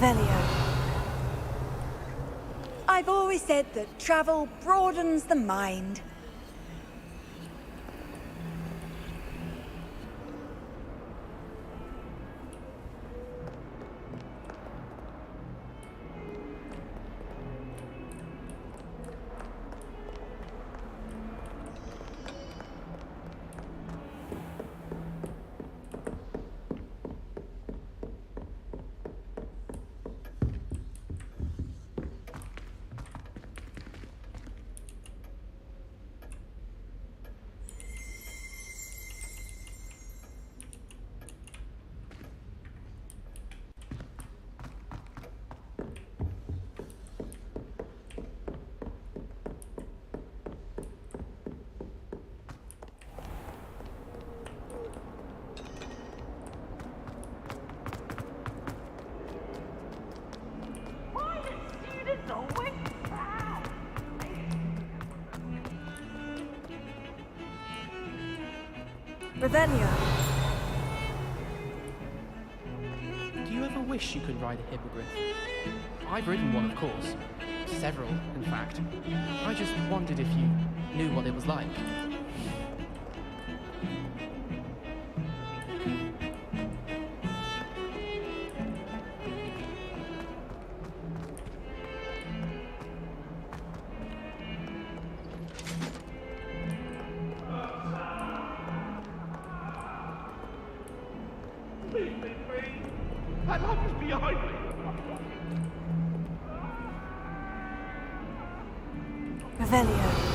Revelio. I've always said that travel broadens the mind. Revelio. Do you ever wish you could ride a hippogriff? I've ridden one, of course. Several, in fact. I just wondered if you knew what it was like. That love is behind me! Revelio.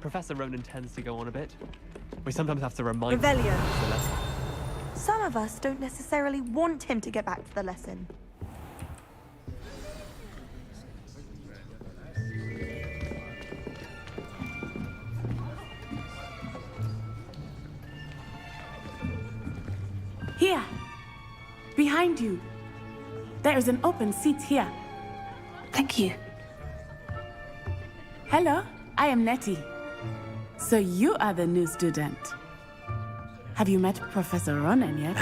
Professor Ronan tends to go on a bit. We sometimes have to remind him Revelio. of the lesson. Some of us don't necessarily want him to get back to the lesson. Here. Behind you. There is an open seat here. Thank you. Hello, I am Nettie. So you are the new student. Have you met Professor Ronan yet?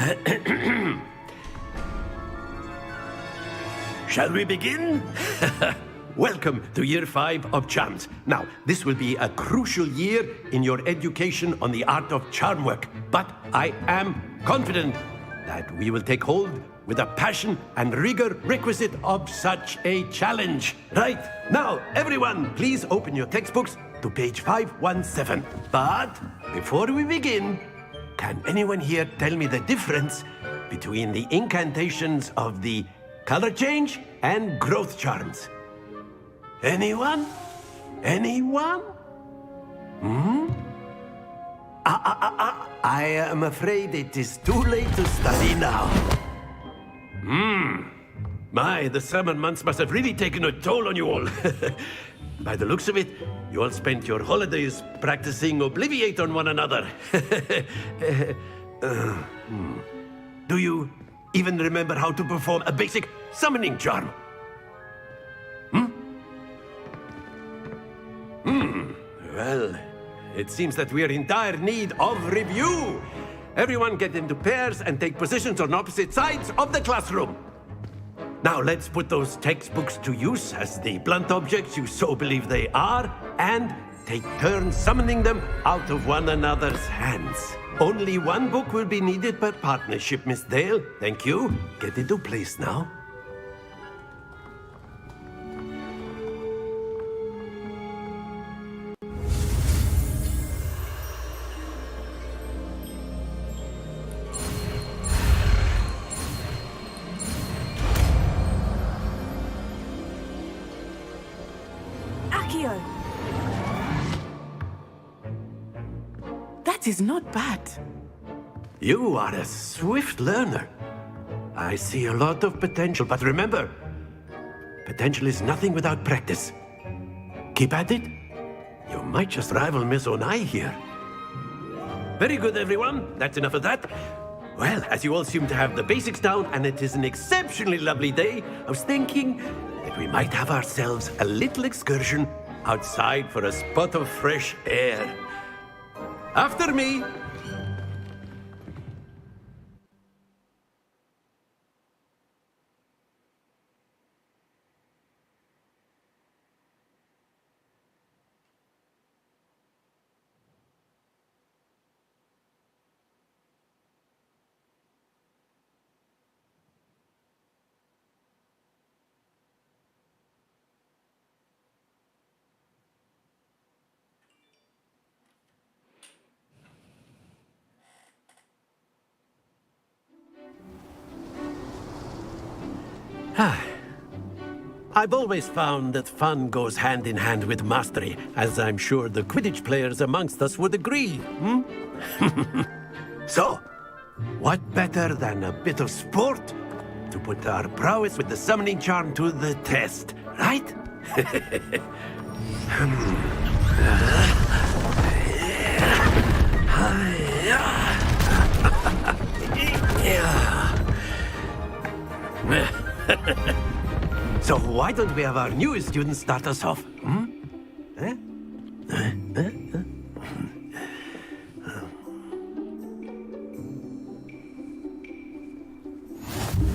Shall we begin? Welcome to Year 5 of Charms. Now, this will be a crucial year in your education on the art of charm work, but I am confident that we will take hold with the passion and rigor requisite of such a challenge. Right, now, everyone, please open your textbooks to page 517. But before we begin, can anyone here tell me the difference between the incantations of the color change and growth charms? Anyone? Anyone? I am afraid it is too late to study now. My, the summer months must have really taken a toll on you all. By the looks of it, you all spent your holidays practicing Obliviate on one another. Do you even remember how to perform a basic summoning charm? Well, it seems that we are in dire need of review. Everyone get into pairs and take positions on opposite sides of the classroom. Now let's put those textbooks to use as the blunt objects you so believe they are, and take turns summoning them out of one another's hands. Only one book will be needed per partnership, Miss Dale. Thank you. Get into place now. Akio! That is not bad. You are a swift learner. I see a lot of potential, but remember, potential is nothing without practice. Keep at it. You might just rival Miss Onai here. Very good, everyone. That's enough of that. Well, as you all seem to have the basics down, and it is an exceptionally lovely day, I was thinking that we might have ourselves a little excursion outside for a spot of fresh air. After me. I've always found that fun goes hand in hand with mastery, as I'm sure the Quidditch players amongst us would agree. So, what better than a bit of sport to put our prowess with the summoning charm to the test, right? So why don't we have our newest student start us off?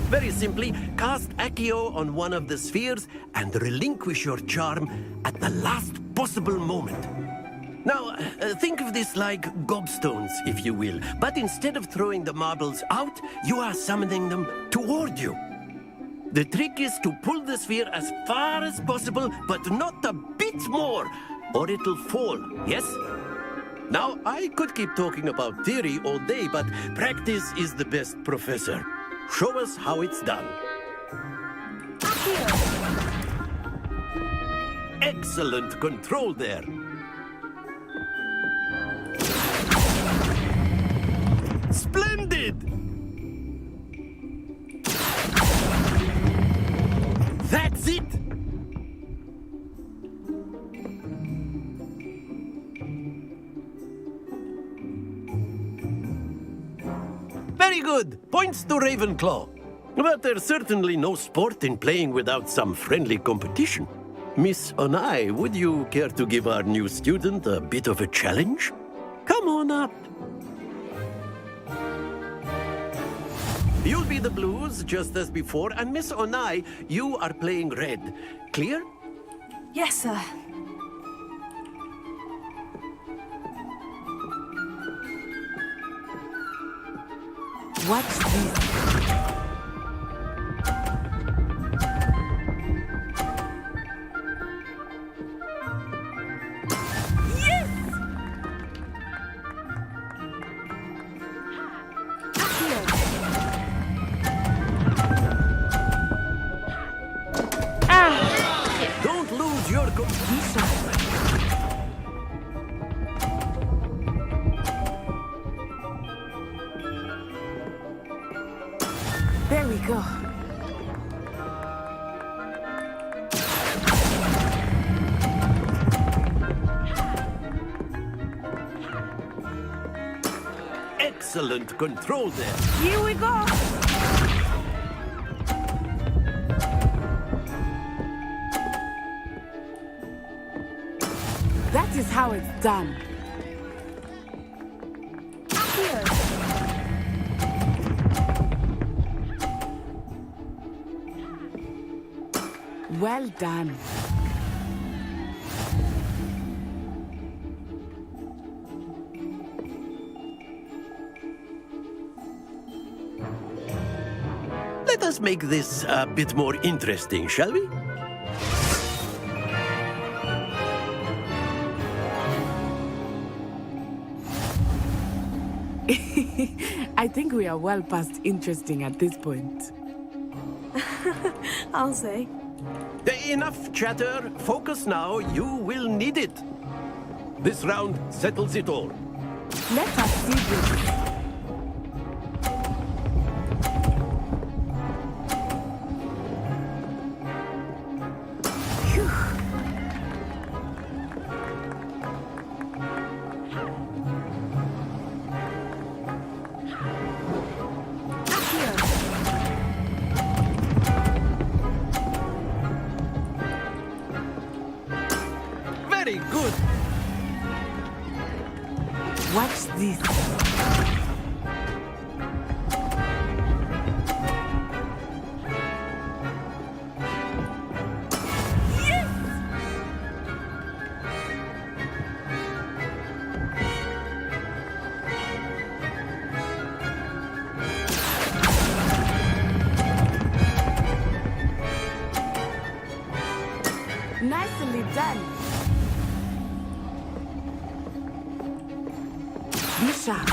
Very simply, cast Accio on one of the spheres and relinquish your charm at the last possible moment. Now, think of this like gobstones, if you will. But instead of throwing the marbles out, you are summoning them toward you. The trick is to pull the sphere as far as possible, but not a bit more, or it'll fall, yes? Now, I could keep talking about theory all day, but practice is the best professor. Show us how it's done. Excellent control there. Splendid! That's it! Very good. Points to Ravenclaw. But there's certainly no sport in playing without some friendly competition. Miss Onai, would you care to give our new student a bit of a challenge? Come on up. You'll be the blues, just as before, and Miss Onai, you are playing red. Clear? Yes, sir. Watch this. Don't lose your There we go. excellent control there. Here we go. That is how it's done. Well done. Let us make this a bit more interesting, shall we? I think we are well past interesting at this point. I'll say. Enough chatter. Focus now. You will need it. This round settles it all. Let us see this. Very good. Watch this. Nicely done. Be sharp.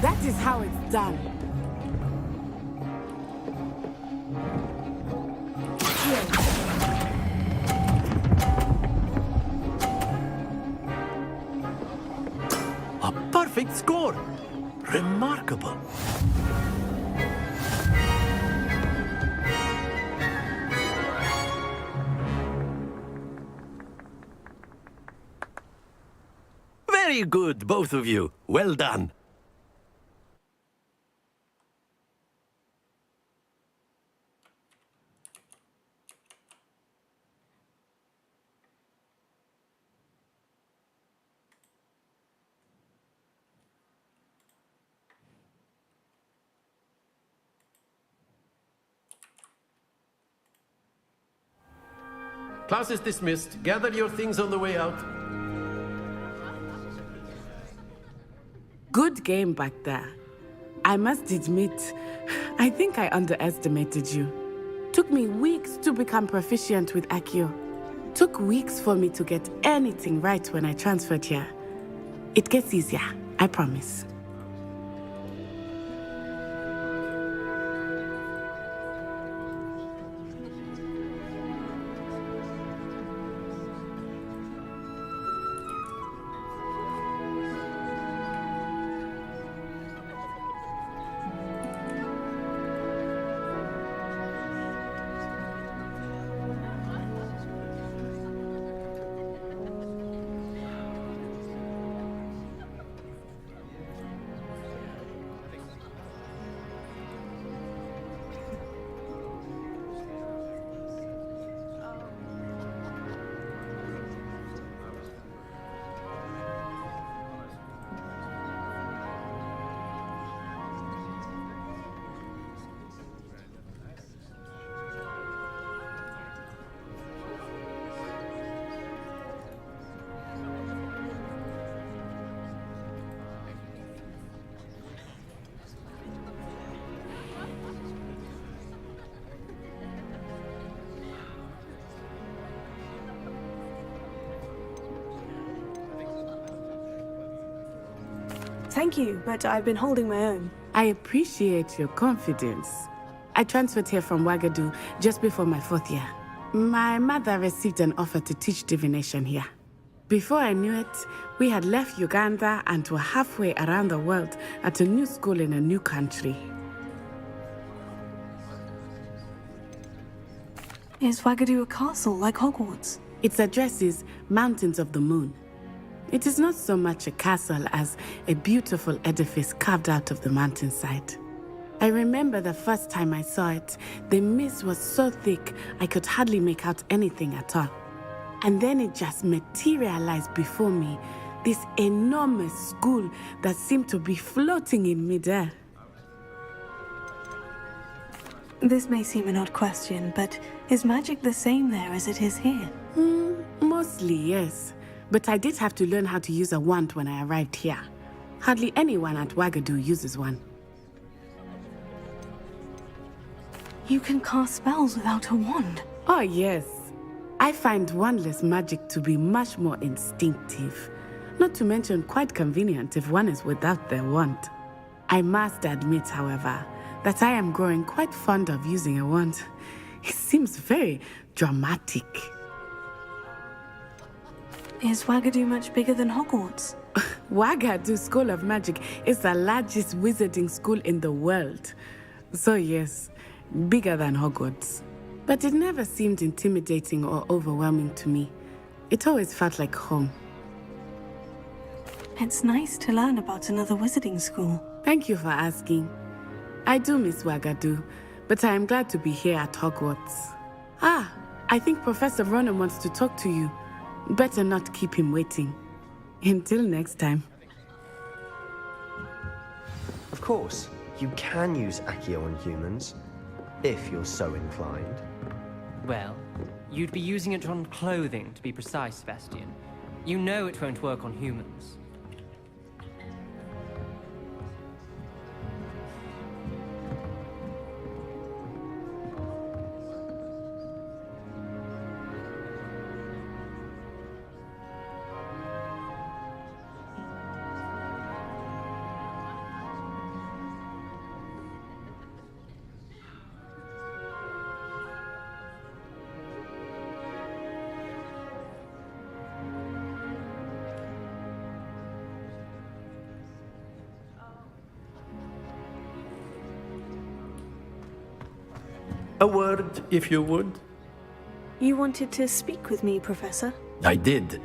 That is how it's done. A perfect score. Remarkable. Very good, both of you. Well done. Class is dismissed. Gather your things on the way out. Good game back there. I must admit, I think I underestimated you. Took me weeks to become proficient with Accio. Took weeks for me to get anything right when I transferred here. It gets easier, I promise. Thank you, but I've been holding my own. I appreciate your confidence. I transferred here from Wagadu just before my 4th year. My mother received an offer to teach divination here. Before I knew it, we had left Uganda and were halfway around the world at a new school in a new country. Is Wagadu a castle like Hogwarts? Its address is Mountains of the Moon. It is not so much a castle as a beautiful edifice carved out of the mountainside. I remember the first time I saw it, the mist was so thick I could hardly make out anything at all. And then it just materialized before me, this enormous school that seemed to be floating in midair. This may seem an odd question, but is magic the same there as it is here? Mostly, yes. But I did have to learn how to use a wand when I arrived here. Hardly anyone at Wagadu uses one. You can cast spells without a wand. Oh, yes. I find wandless magic to be much more instinctive. Not to mention quite convenient if one is without their wand. I must admit, however, that I am growing quite fond of using a wand. It seems very dramatic. Is Wagadu much bigger than Hogwarts? Wagadu School of Magic is the largest wizarding school in the world. So yes, bigger than Hogwarts. But it never seemed intimidating or overwhelming to me. It always felt like home. It's nice to learn about another wizarding school. Thank you for asking. I do miss Wagadu, but I am glad to be here at Hogwarts. Ah, I think Professor Ronan wants to talk to you. Better not keep him waiting. Until next time. Of course, you can use Accio on humans, if you're so inclined. Well, you'd be using it on clothing, to be precise, Sebastian. You know it won't work on humans. A word, if you would. You wanted to speak with me, Professor? I did.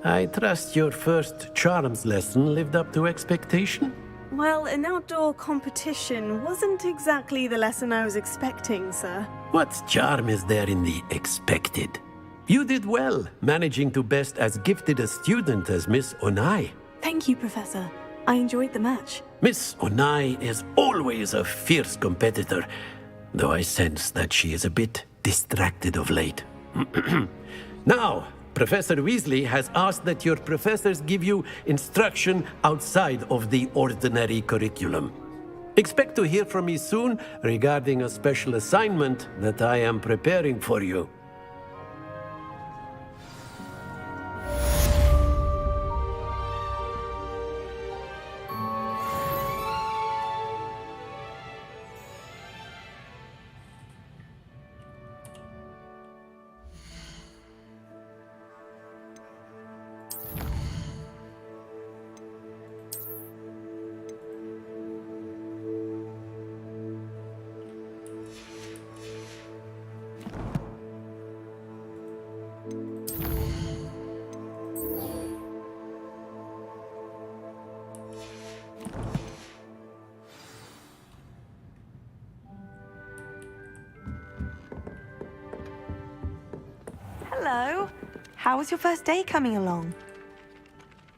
I trust your first charms lesson lived up to expectation? Well, an outdoor competition wasn't exactly the lesson I was expecting, sir. What charm is there in the expected? You did well, managing to best as gifted a student as Miss Onai. Thank you, Professor. I enjoyed the match. Miss Onai is always a fierce competitor, though I sense that she is a bit distracted of late. Now, Professor Weasley has asked that your professors give you instruction outside of the ordinary curriculum. Expect to hear from me soon regarding a special assignment that I am preparing for you. Hello. How was your first day coming along?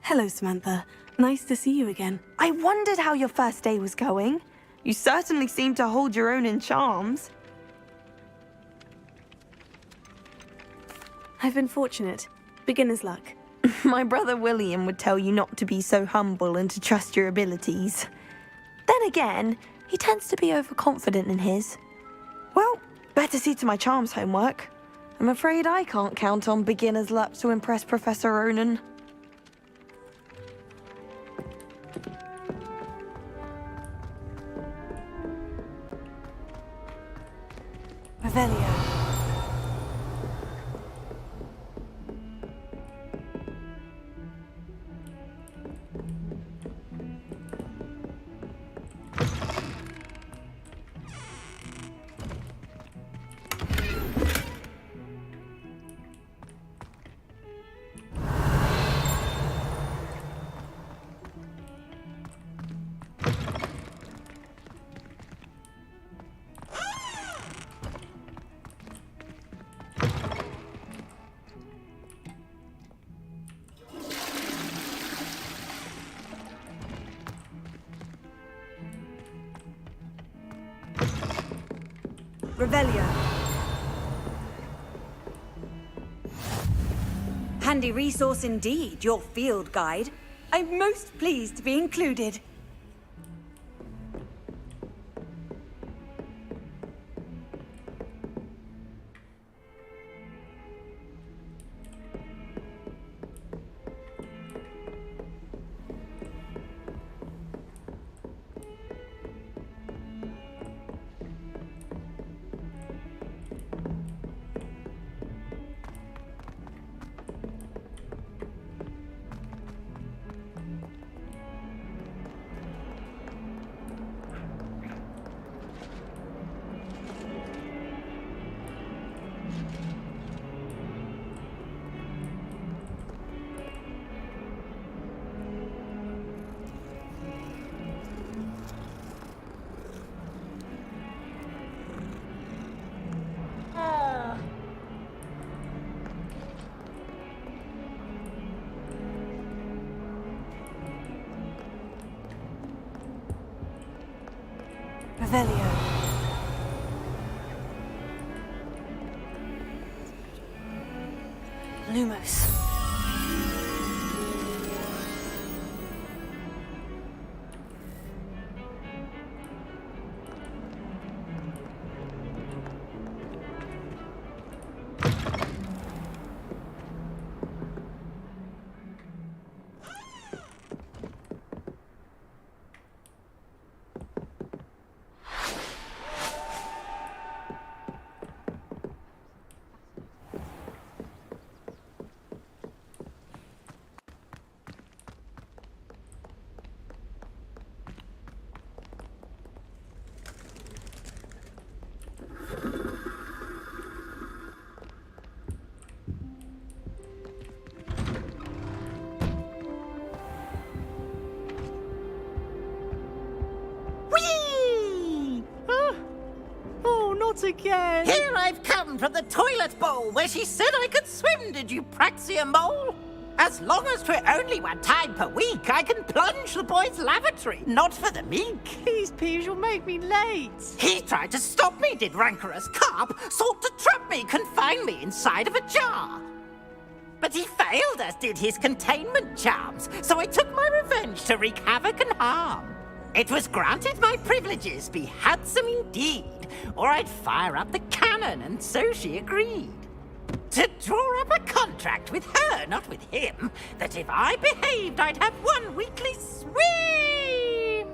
Hello, Samantha. Nice to see you again. I wondered how your first day was going. You certainly seem to hold your own in charms. I've been fortunate. Beginner's luck. My brother William would tell you not to be so humble and to trust your abilities. Then again, he tends to be overconfident in his. Well, better see to my charms homework. I'm afraid I can't count on beginner's luck to impress Professor Ronan. Revelio. Revelio. Handy resource indeed, your field guide. I'm most pleased to be included. Revelio. Lumos. Again. Here I've come from the toilet bowl where she said I could swim, did you praxia mole? As long as 'twere only one time per week, I can plunge the boy's lavatory, not for the meek. Please, Peeves, you'll make me late. He tried to stop me, did rancorous carp, sought to trap me, confine me inside of a jar. But he failed, as did his containment charms, so I took my revenge to wreak havoc and harm. It was granted my privileges be handsome indeed, or I'd fire up the cannon, and so she agreed. To draw up a contract with her, not with him, that if I behaved, I'd have one weekly swim!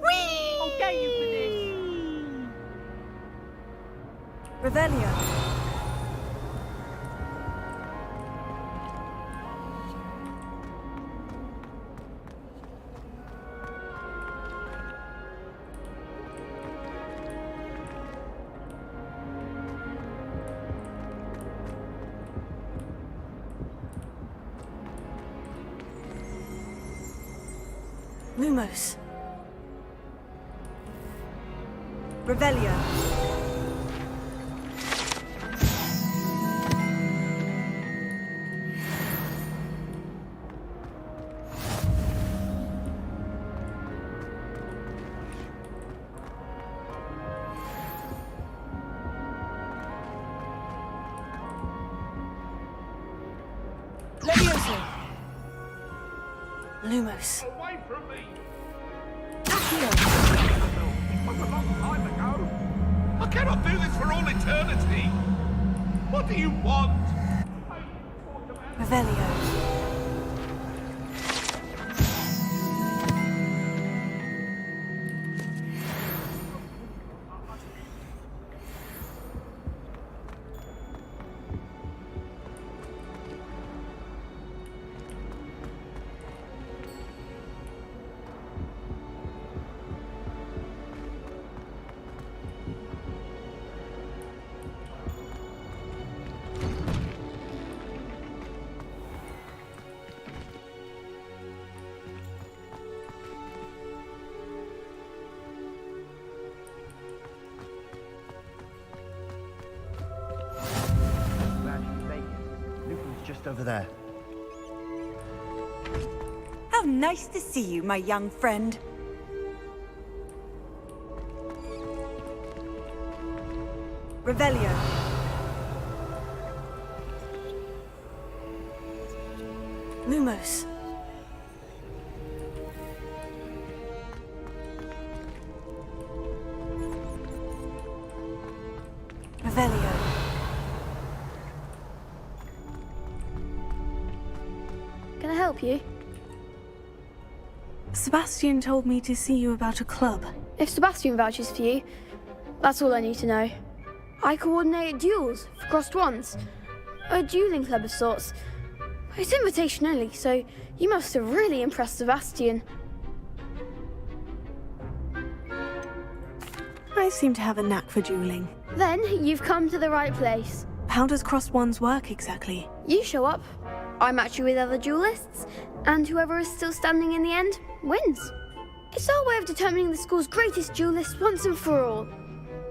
Whee! I'll get you for this. Revelio. Lumos. Revelio. Levioso. Lumos. Away from me! Accio. It was a long time ago. I cannot do this for all eternity. What do you want? Revelio. over there. How nice to see you, my young friend. Revelio. Lumos. Revelio. Can I help you? Sebastian told me to see you about a club. If Sebastian vouches for you, that's all I need to know. I coordinate duels for crossed wands. A dueling club of sorts. It's invitation only, so you must have really impressed Sebastian. I seem to have a knack for dueling. Then you've come to the right place. How does crossed wands work exactly? You show up, I match you with other duelists, and whoever is still standing in the end wins. It's our way of determining the school's greatest duelist once and for all.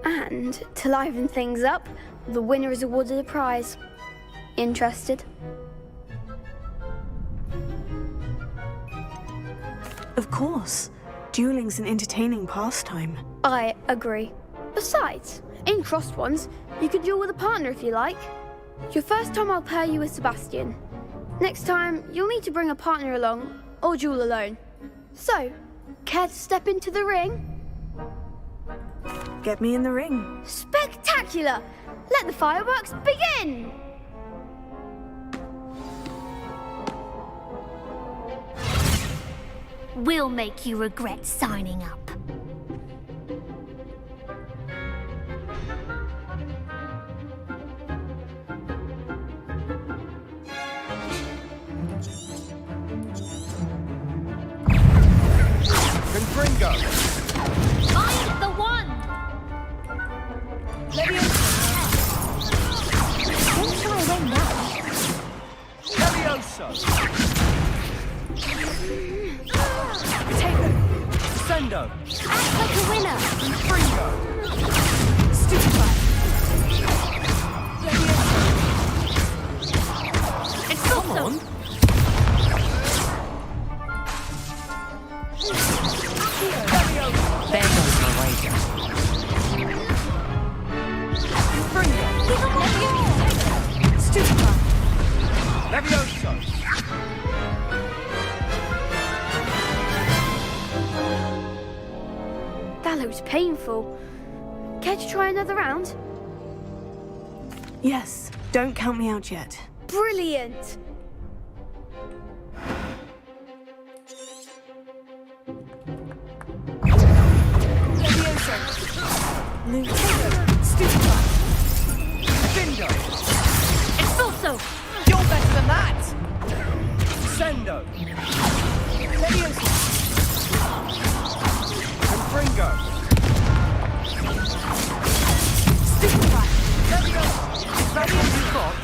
And to liven things up, the winner is awarded a prize. Interested? Of course. Dueling's an entertaining pastime. I agree. Besides, in crossed ones, you can duel with a partner if you like. Your first time I'll pair you with Sebastian. Next time, you'll need to bring a partner along, or duel alone. So, care to step into the ring? Get me in the ring. Spectacular! Let the fireworks begin! We'll make you regret signing up. Confringo! I'm the one! Don't try away now. Levioso! Sendo! Act like a winner! Confringo! Stupefy! Come on! There goes my wager. Stupefy! Levioso! That looks painful. Care to try another round? Yes, don't count me out yet. Brilliant! Bindo! Expulso! You're better than that! Sendo! Levioso! Confringo! Stupefy! Levioso! Is that all you've got?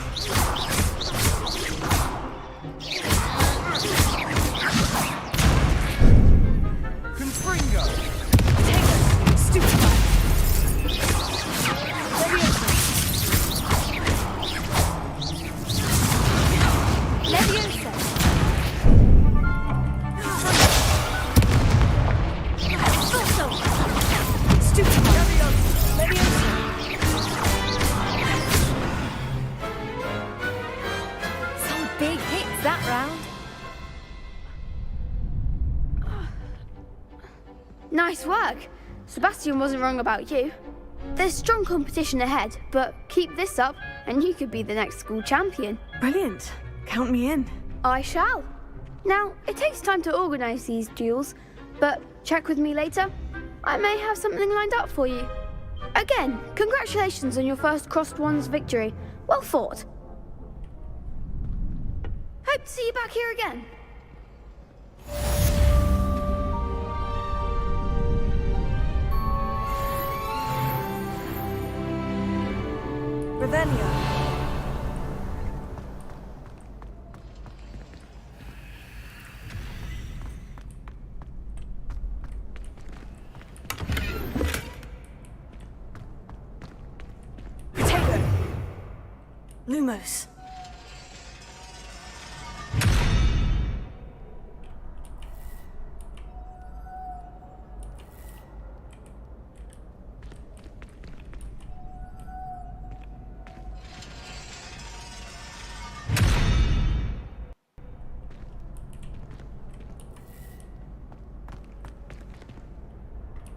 Confringo! Stupefy! Leviosa! Expulso! Stupefy! Levioso! Some big hits that round. Nice work. Sebastian wasn't wrong about you. There's strong competition ahead, but keep this up and you could be the next school champion. Brilliant. Count me in. I shall. Now, it takes time to organise these duels, but check with me later. I may have something lined up for you. Again, congratulations on your first crossed wands victory. Well fought. Hope to see you back here again. Revelio. Lumos.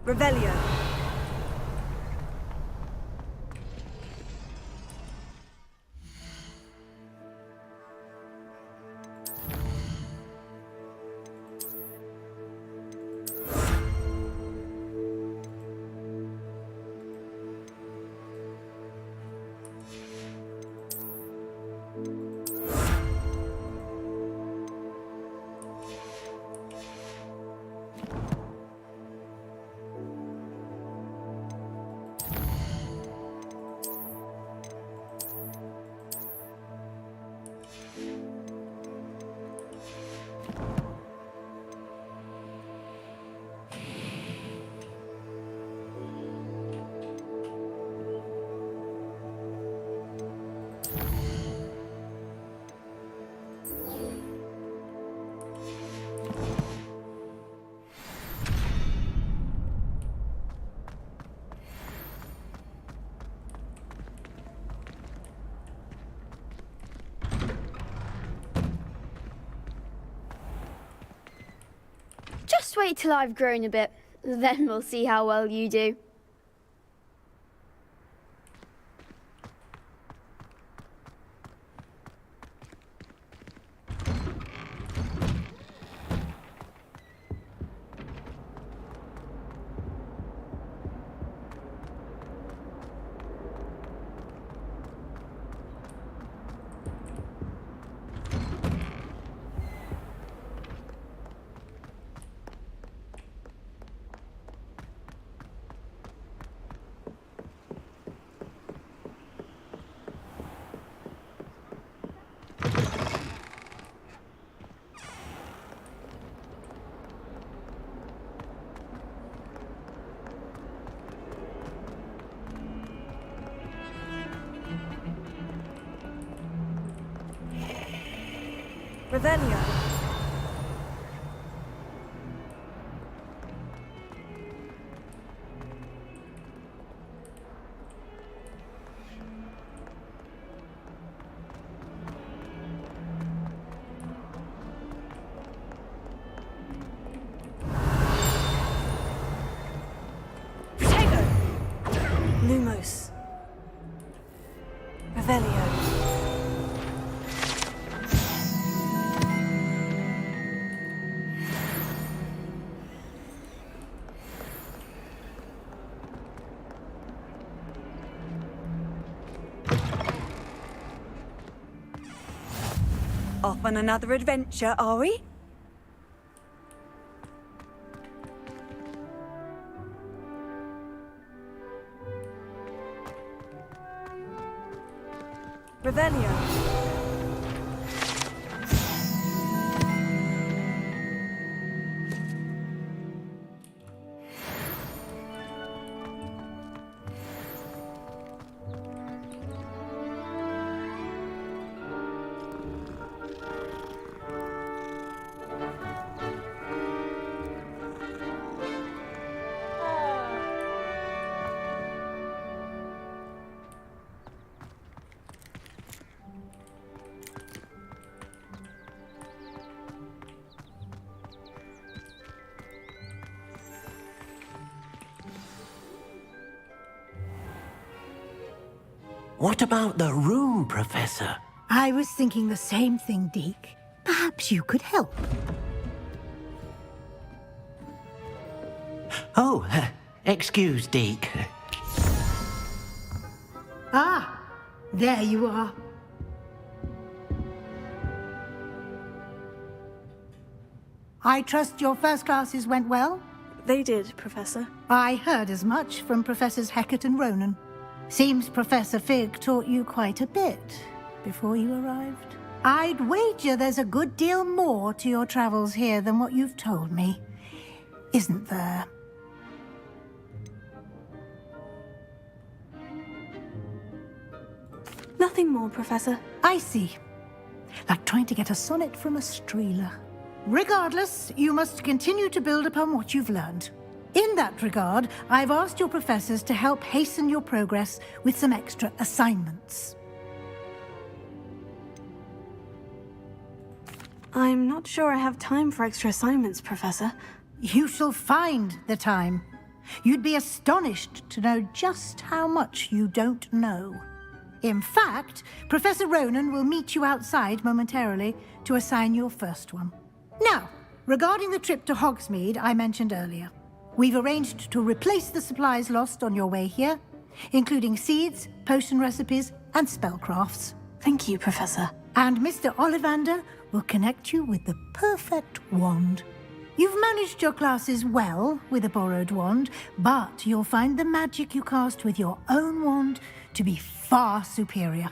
Revelio. Just wait till I've grown a bit, then we'll see how well you do. Revelio. Potato. Lumos. Revelio. Off on another adventure, are we? Revelio. What about the room, Professor? I was thinking the same thing, Deke. Perhaps you could help. Oh, excuse, Deke. Ah, there you are. I trust your first classes went well? They did, Professor. I heard as much from Professors Hecat and Ronan. Seems Professor Fig taught you quite a bit before you arrived. I'd wager there's a good deal more to your travels here than what you've told me. Isn't there? Nothing more, Professor. I see. Like trying to get a sonnet from a streeler. Regardless, you must continue to build upon what you've learned. In that regard, I've asked your professors to help hasten your progress with some extra assignments. I'm not sure I have time for extra assignments, Professor. You shall find the time. You'd be astonished to know just how much you don't know. In fact, Professor Ronan will meet you outside momentarily to assign your first one. Now, regarding the trip to Hogsmeade I mentioned earlier, we've arranged to replace the supplies lost on your way here, including seeds, potion recipes, and spellcrafts. Thank you, Professor. And Mr. Ollivander will connect you with the perfect wand. You've managed your classes well with a borrowed wand, but you'll find the magic you cast with your own wand to be far superior.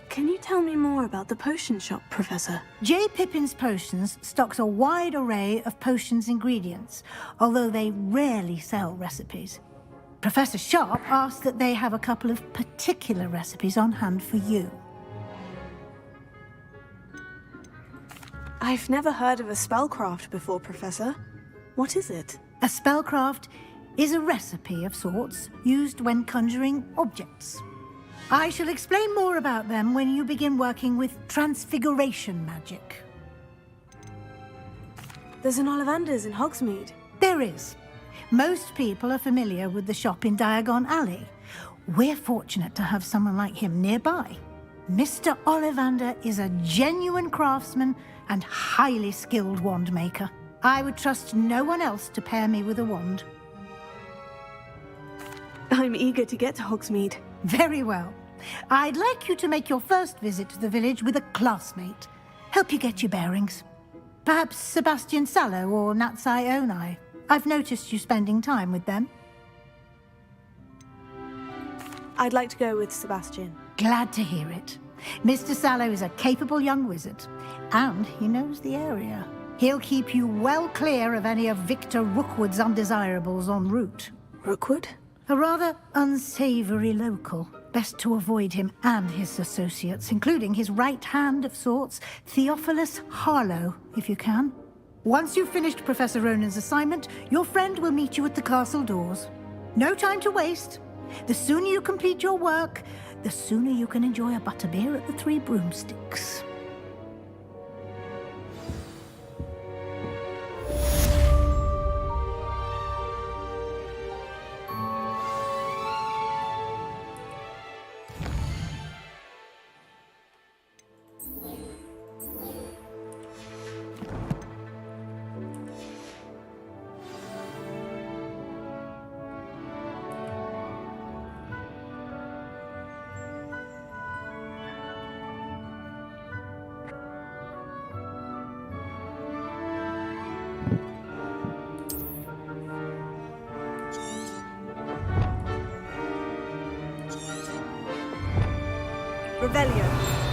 Can you tell me more about the potion shop, Professor? J. Pippin's Potions stocks a wide array of potions ingredients, although they rarely sell recipes. Professor Sharp asked that they have a couple of particular recipes on hand for you. I've never heard of a spellcraft before, Professor. What is it? A spellcraft is a recipe of sorts used when conjuring objects. I shall explain more about them when you begin working with transfiguration magic. There's an Ollivander's in Hogsmeade. There is. Most people are familiar with the shop in Diagon Alley. We're fortunate to have someone like him nearby. Mr. Ollivander is a genuine craftsman and highly skilled wand maker. I would trust no one else to pair me with a wand. I'm eager to get to Hogsmeade. Very well. I'd like you to make your first visit to the village with a classmate. Help you get your bearings. Perhaps Sebastian Sallow or Natsai Onai. I've noticed you spending time with them. I'd like to go with Sebastian. Glad to hear it. Mr. Sallow is a capable young wizard, and he knows the area. He'll keep you well clear of any of Victor Rookwood's undesirables en route. Rookwood? A rather unsavory local. Best to avoid him and his associates, including his right hand of sorts, Theophilus Harlow, if you can. Once you've finished Professor Ronan's assignment, your friend will meet you at the castle doors. No time to waste. The sooner you complete your work, the sooner you can enjoy a butterbeer at the Three Broomsticks. Revelio.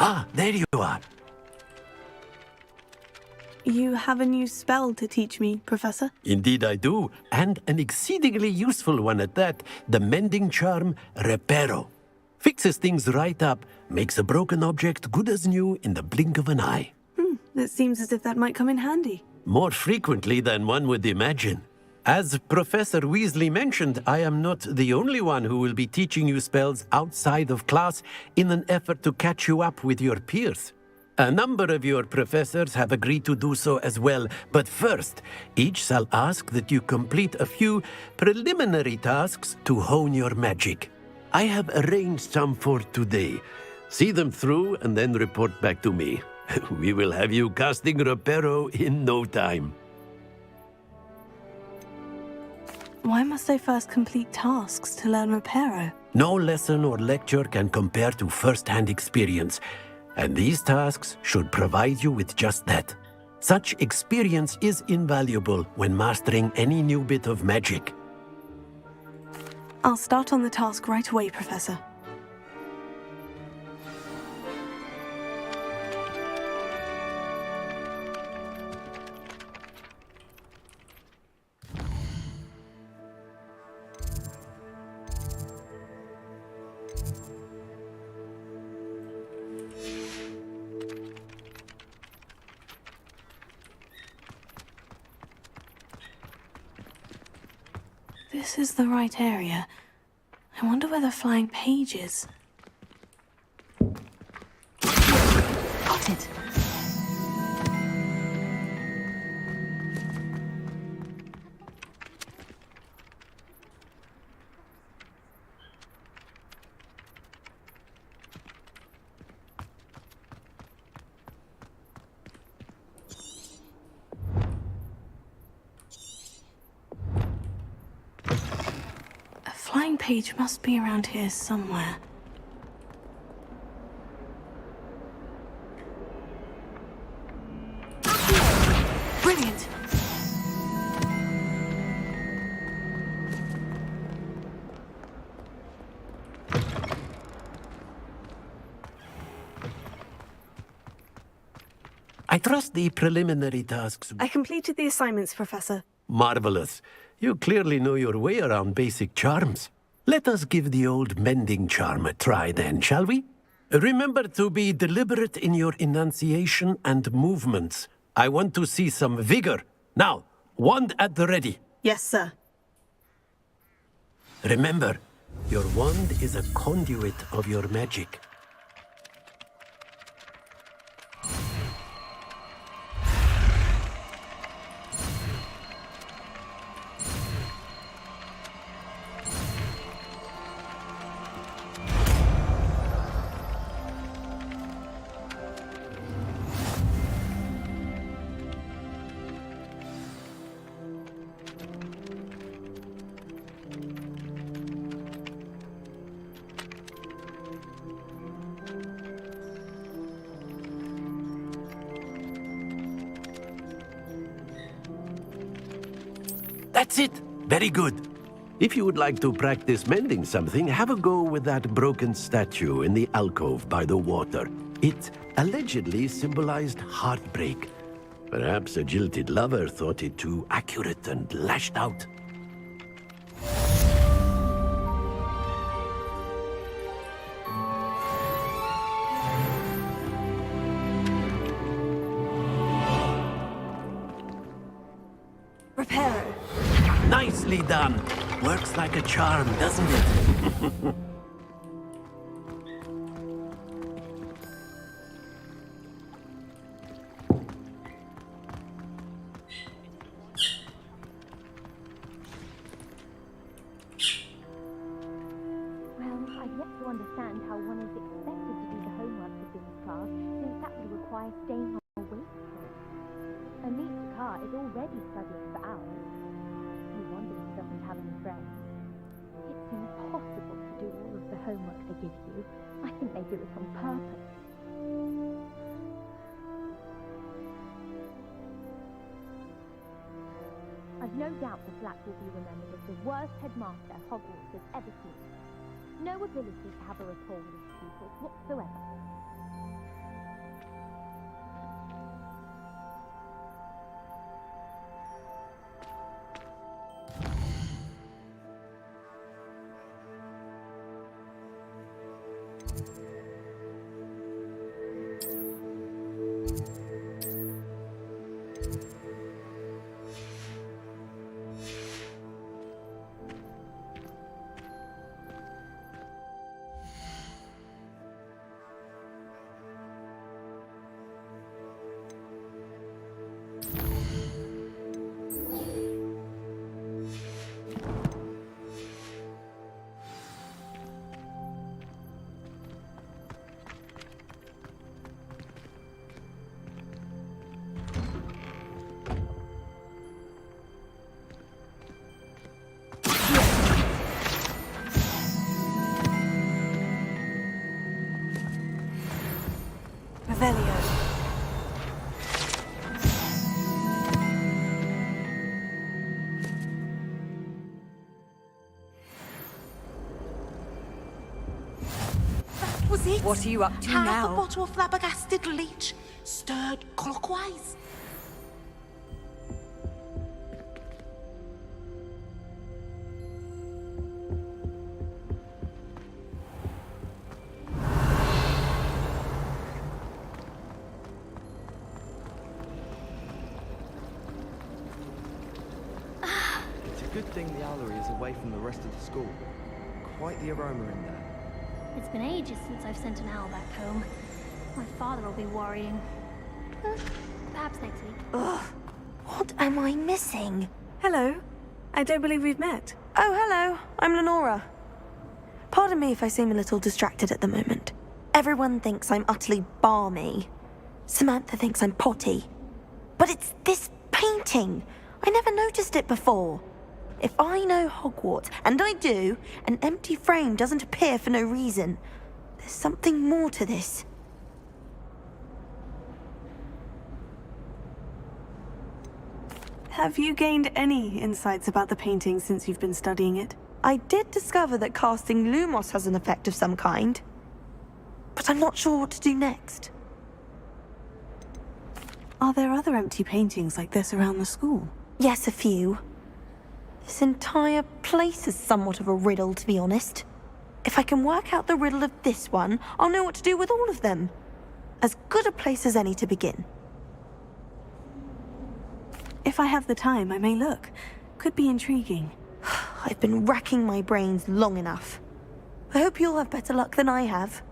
Ah, there you are. You have a new spell to teach me, Professor? Indeed I do, and an exceedingly useful one at that. The mending charm, Reparo. Fixes things right up, makes a broken object good as new in the blink of an eye. It seems as if that might come in handy. More frequently than one would imagine. As Professor Weasley mentioned, I am not the only one who will be teaching you spells outside of class in an effort to catch you up with your peers. A number of your professors have agreed to do so as well, but first, each shall ask that you complete a few preliminary tasks to hone your magic. I have arranged some for today. See them through and then report back to me. We will have you casting Reparo in no time. Why must I first complete tasks to learn Reparo? No lesson or lecture can compare to first-hand experience. And these tasks should provide you with just that. Such experience is invaluable when mastering any new bit of magic. I'll start on the task right away, Professor. This is the right area. I wonder where the flying page is. Got it. Flying page must be around here somewhere. Brilliant! I trust the preliminary tasks. I completed the assignments, Professor. Marvelous. You clearly know your way around basic charms. Let us give the old mending charm a try then, shall we? Remember to be deliberate in your enunciation and movements. I want to see some vigor. Now, wand at the ready. Yes, sir. Remember, your wand is a conduit of your magic. That's it. Very good. If you would like to practice mending something, have a go with that broken statue in the alcove by the water. It allegedly symbolized heartbreak. Perhaps a jilted lover thought it too accurate and lashed out. Reparo. Nicely done. Works like a charm, doesn't it? Well, I've yet to understand how one is expected to do the homework for this class, since that would require staying awake for it. Elite Car is already studying for hours. No wonder he doesn't have any friends. It's impossible to do all of the homework they give you. I think they do it on purpose. I've no doubt that Black will be remembered as the worst headmaster Hogwarts has ever seen. No ability to have a rapport with his pupils whatsoever. Revelio. Was it? What are you up to Half now? a bottle of flabbergasted leech, stirred clockwise. It's a good thing the owlery is away from the rest of the school. Quite the aroma in there. It's been ages since I've sent an owl back home. My father will be worrying. Perhaps next week. Ugh. What am I missing? Hello. I don't believe we've met. Oh, hello. I'm Lenora. Pardon me if I seem a little distracted at the moment. Everyone thinks I'm utterly balmy. Samantha thinks I'm potty. But it's this painting. I never noticed it before. If I know Hogwarts, and I do, an empty frame doesn't appear for no reason. There's something more to this. Have you gained any insights about the painting since you've been studying it? I did discover that casting Lumos has an effect of some kind. But I'm not sure what to do next. Are there other empty paintings like this around the school? Yes, a few. This entire place is somewhat of a riddle, to be honest. If I can work out the riddle of this one, I'll know what to do with all of them. As good a place as any to begin. If I have the time, I may look. Could be intriguing. I've been racking my brains long enough. I hope you'll have better luck than I have.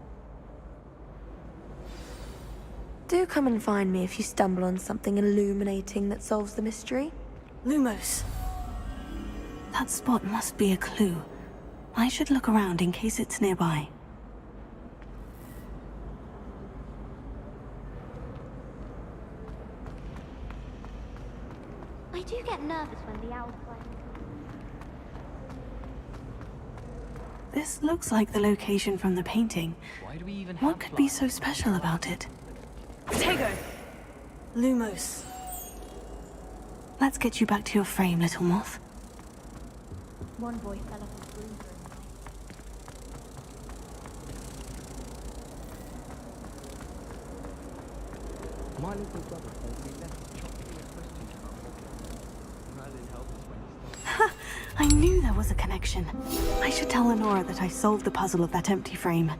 Do come and find me if you stumble on something illuminating that solves the mystery. Lumos. That spot must be a clue. I should look around in case it's nearby. I do get nervous when the owls fly. This looks like the location from the painting. Why do we even have What could be so special about it? Protego! Lumos. Let's get you back to your frame, little moth. One boy fell off his broom. My little brother told me left chopping a question about Hogwarts. Merlin helped us when he started. I knew there was a connection. I should tell Lenora that I solved the puzzle of that empty frame.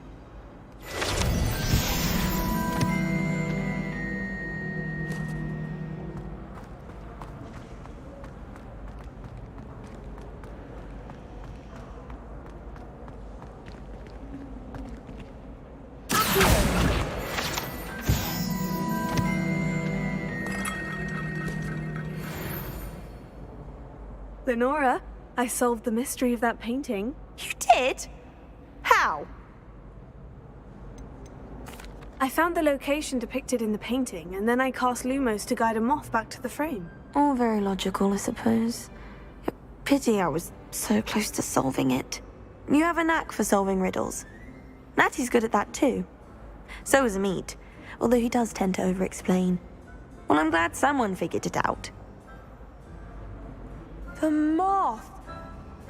Lenora, I solved the mystery of that painting. You did? How? I found the location depicted in the painting, and then I cast Lumos to guide a moth back to the frame. All very logical, I suppose. Pity I was so close to solving it. You have a knack for solving riddles. Natty's good at that too. So is Amit, although he does tend to over-explain. Well, I'm glad someone figured it out. The moth!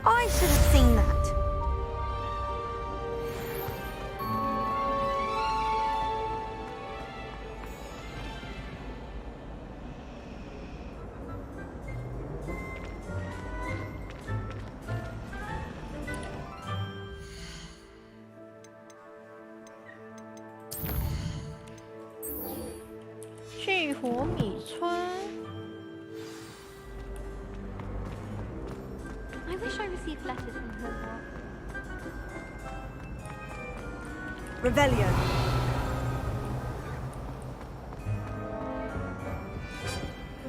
I should have seen that.去活米村。I wish I received letters from Hogwarts. Revelio.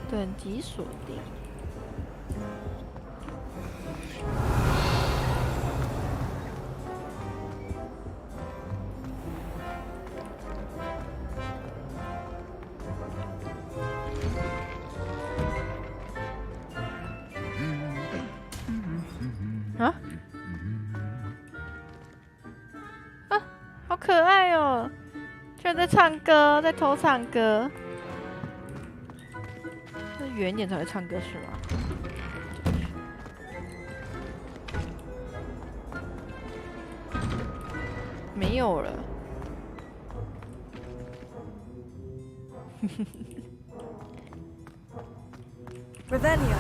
等级锁定。啊？啊，好可爱哦！居然在唱歌，在偷唱歌。那远一点才会唱歌是吗？没有了。Revelio.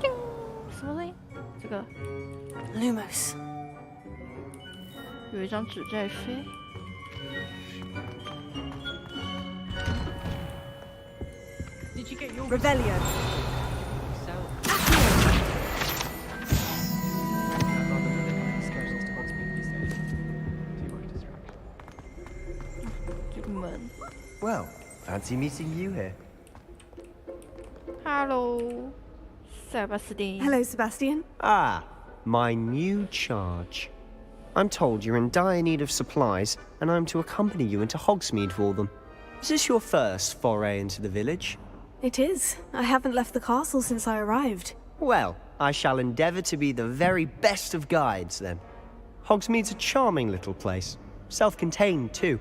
什么声音？这个 Lumos. 有一张纸在飞。Did you get your Revelio. So, excursions to Hogsmeade these days. Too much distraction. 这个门。 Well, fancy meeting you here. Hello, Sebastian. Hello, Sebastian. Ah, my new charge. I'm told you're in dire need of supplies, and I'm to accompany you into Hogsmeade for them. Is this your first foray into the village? It is. I haven't left the castle since I arrived. Well, I shall endeavour to be the very best of guides, then. Hogsmeade's a charming little place, self-contained too.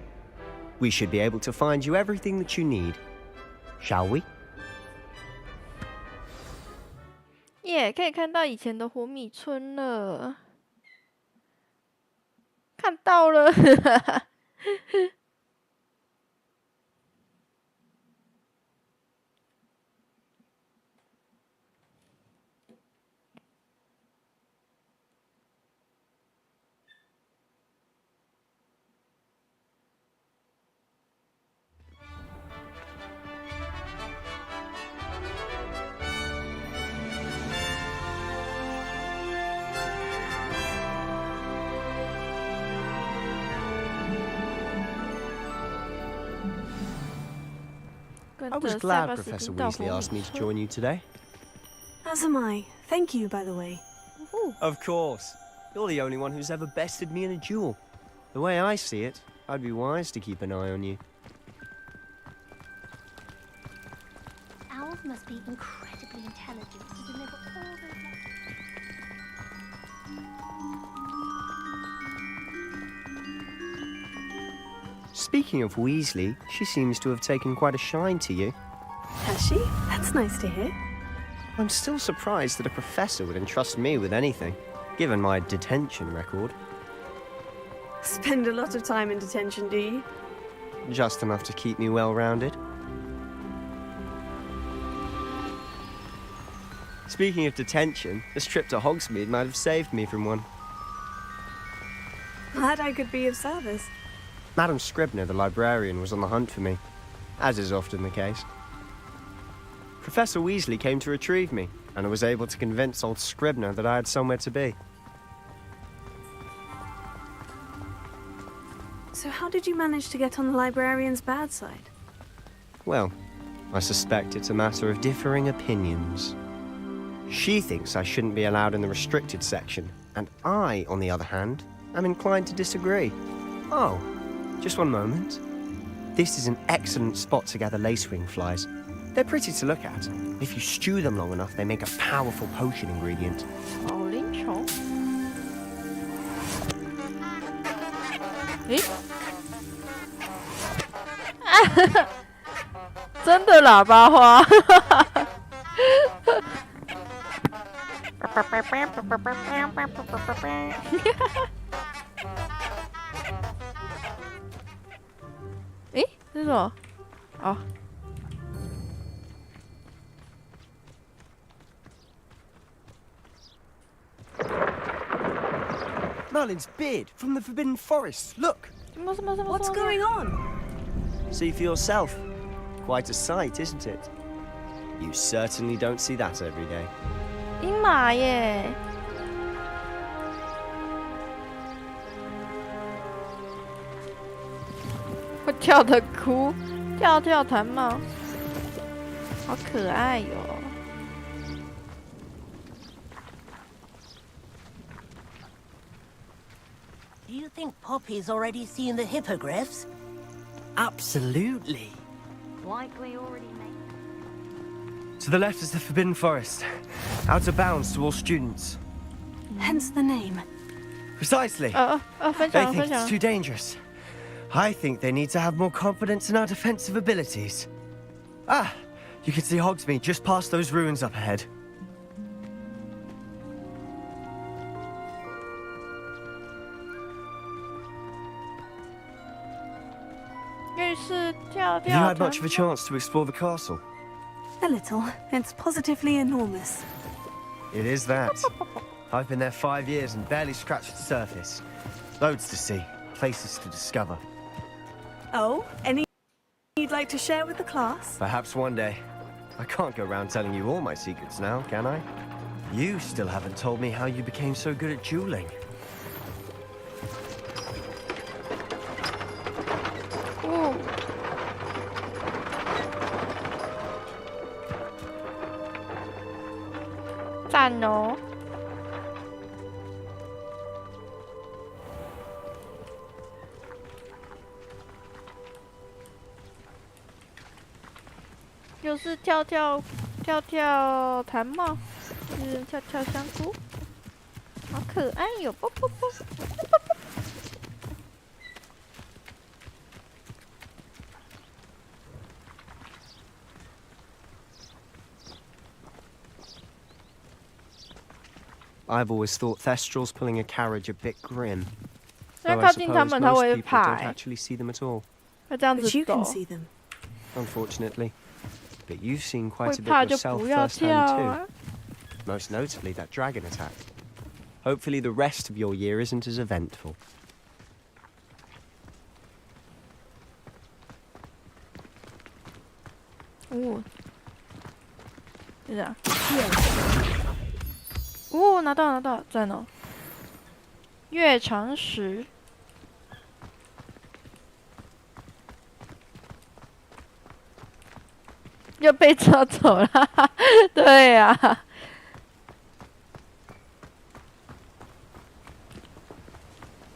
We should be able to find you everything that you need. Shall we? 耶，可以看到以前的活米村了，看到了。I was glad Professor Weasley asked me to join you today. As am I. Thank you, by the way. Of course. You're the only one who's ever bested me in a duel. The way I see it, I'd be wise to keep an eye on you. Owls must be incredibly intelligent to deliver all those lessons. Speaking of Weasley, she seems to have taken quite a shine to you. Has she? That's nice to hear. I'm still surprised that a professor would entrust me with anything, given my detention record. Spend a lot of time in detention, do you? Just enough to keep me well-rounded. Speaking of detention, this trip to Hogsmeade might have saved me from one. Glad I could be of service. Madam Scribner, the librarian, was on the hunt for me, as is often the case. Professor Weasley came to retrieve me, and I was able to convince old Scribner that I had somewhere to be. So how did you manage to get on the librarian's bad side? Well, I suspect it's a matter of differing opinions. She thinks I shouldn't be allowed in the restricted section, and I, on the other hand, am inclined to disagree. Oh, just one moment. This is an excellent spot to gather lacewing flies. They're pretty to look at. If you stew them long enough, they make a powerful potion ingredient. 保龄球。诶？真的喇叭花。诶，这是什么？哦。Merlin's beard from the Forbidden Forest. Look. What's going on? See for yourself. Quite a sight, isn't it? You certainly don't see that every day. 鹰马耶！会跳的哭，跳跳弹帽，好可爱哟、哦。 Do you think Poppy's already seen the hippogriffs? Absolutely. Like we already made. To the left is the Forbidden Forest. Out of bounds to all students. Hence the name. Precisely. They think it's too dangerous. I think they need to have more confidence in our defensive abilities. Ah, you can see Hogsmeade just past those ruins up ahead. Have you had much of a chance to explore the castle? A little. It's positively enormous. It is that. I've been there 5 years and barely scratched the surface. Loads to see, places to discover. Oh, any you'd like to share with the class? Perhaps one day. I can't go around telling you all my secrets now, can I? You still haven't told me how you became so good at dueling. Ooh. 赞哦！又是跳弹帽，是跳香菇，好可爱哟！啵啵啵，啵啵啵。I've always thought Thestrals pulling a carriage a bit grim. 要 Though 靠 I 近他 suppose 们，他 most 会 people 怕 don't actually see them at all. 会这样子 But you 走 can。see them. Unfortunately. But you've seen 会 quite a 怕 bit 就 yourself 不要跳 firsthand 啊 too. Most notably that dragon attack. Hopefully the rest of your year isn't as eventful. 哦，就这样。哦，拿到，赞哦！月长石。又被抓走了，对呀、啊。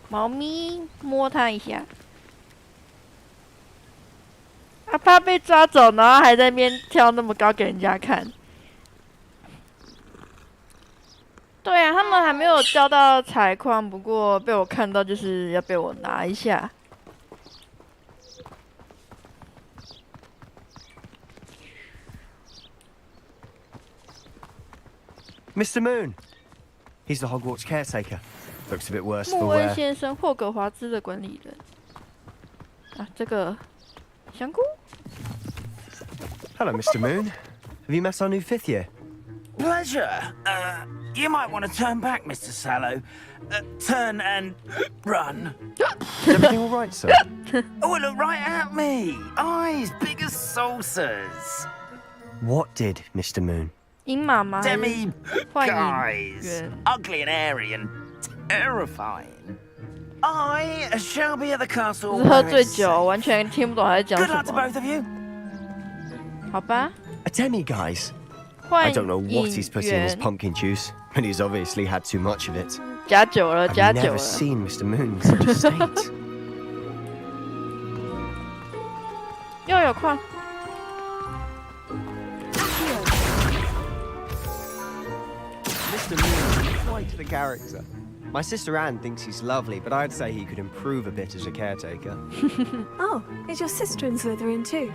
猫咪摸它一下，啊，怕被抓走，然后还在那边跳那么高给人家看。对啊，他们还没有交到采矿，不过被我看到就是要被我拿一下。Mr. Moon! He's the Hogwarts caretaker. Looks a bit worse for 穆恩 wear. 先生，霍格华兹的管理人。啊，这个香菇。Hello, Mr. Moon. Have you met our new 5th year? Pleasure. You might want to turn back, Mr. Sallow. Turn and run. Is everything all right, sir? Oh, look right at me. Eyes big as saucers. What did Mr. Moon? 鹰妈妈还是 Demi 幻影 guys. 人？ Ugly and airy and terrifying. I shall be at the castle. 只是喝 where 醉 it's 酒， safe. 完全听不懂他在讲 Good 什 luck to 么。 both of you. 好吧， A demi-guise. 幻 I don't know what he's 影 put in his 人 pumpkin juice, but he's obviously had too much of it. 加酒了， I've 加酒 never 了。 seen Mr. Moon in such a state. 又有矿。 Mr. Moon is quite the character. My sister Anne thinks he's lovely, but I'd say he could improve a bit as a caretaker. Oh, is your sister in Slytherin too?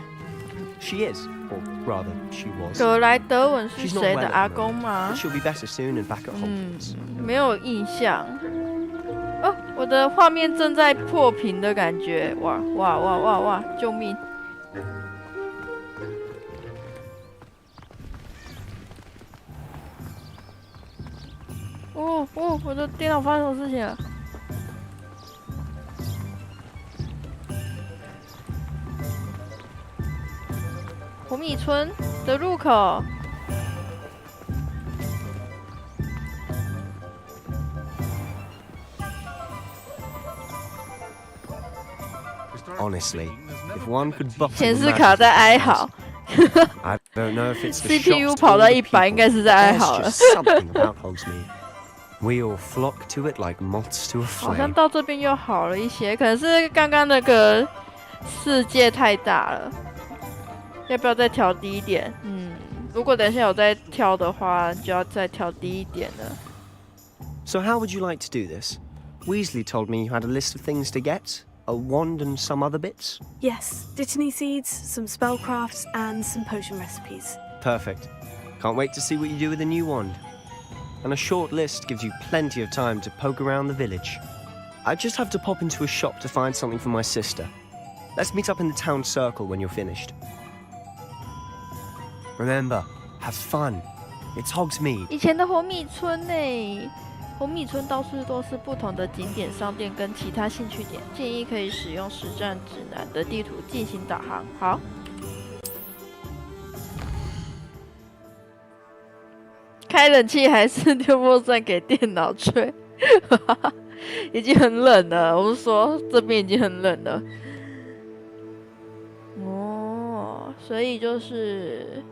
She is, or rather, she was. 格莱德文是 She's not 谁 well 的 at 阿 the 公 moment, 吗 but？she'll be better soon and back at Hogwarts. 没有印象。哦，我的画面正在破屏的感觉，哇哇哇哇哇！救命！哦哦，我的电脑发生什么事情了？活米村的入口。 Honestly, if one could buckle 显 the 示卡 magic 在 of 哀 the 嚎 campus. I don't know if it's the CPU shops to 跑 all 到 the 100，应该 people. 是在哀 There's 嚎了。 just something about Hogsmeade. We all flock to it like moths to a 好像 flame. 到这边又好了一些，可能是刚刚那个世界太大了，要不要再调低一点？如果等一下有再调的话，就要再调低一点了。 So how would you like to do this? Weasley told me you had a list of things to get. a wand and some other bits? Yes, dittany seeds, some spellcrafts, and some potion recipes. Perfect. Can't wait to see what you do with the new wand. And a short list gives you plenty of time to poke around the village. I just have to pop into a shop to find something for my sister. Let's meet up in the town circle when you're finished. Remember, have fun. It's Hogsmeade. 以前的活米村呢？活米村到处都是不同的景点、商店跟其他兴趣点，建议可以使用实战指南的地图进行导航。好。开冷气还是丢风扇给电脑吹？已经很冷了。我是说这边已经很冷了。哦，所以就是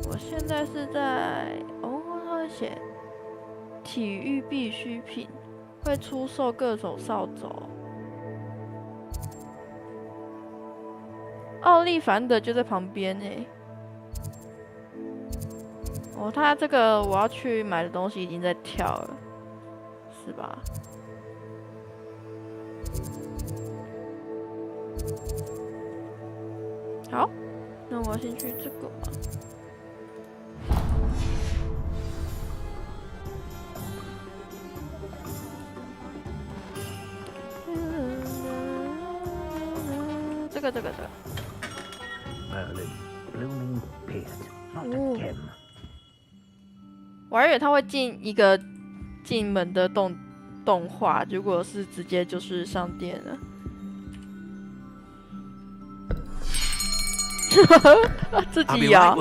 我现在是在他会写体育必需品，会出售各种扫帚。奥利凡德就在旁边哎。哦，他这个我要去买的东西已经在跳了，是吧？好，那我要先去这个吧。这个。blooming pit, not a gem. 我还以为他会进一个进门的动画，结果是直接就是商店了。自己摇。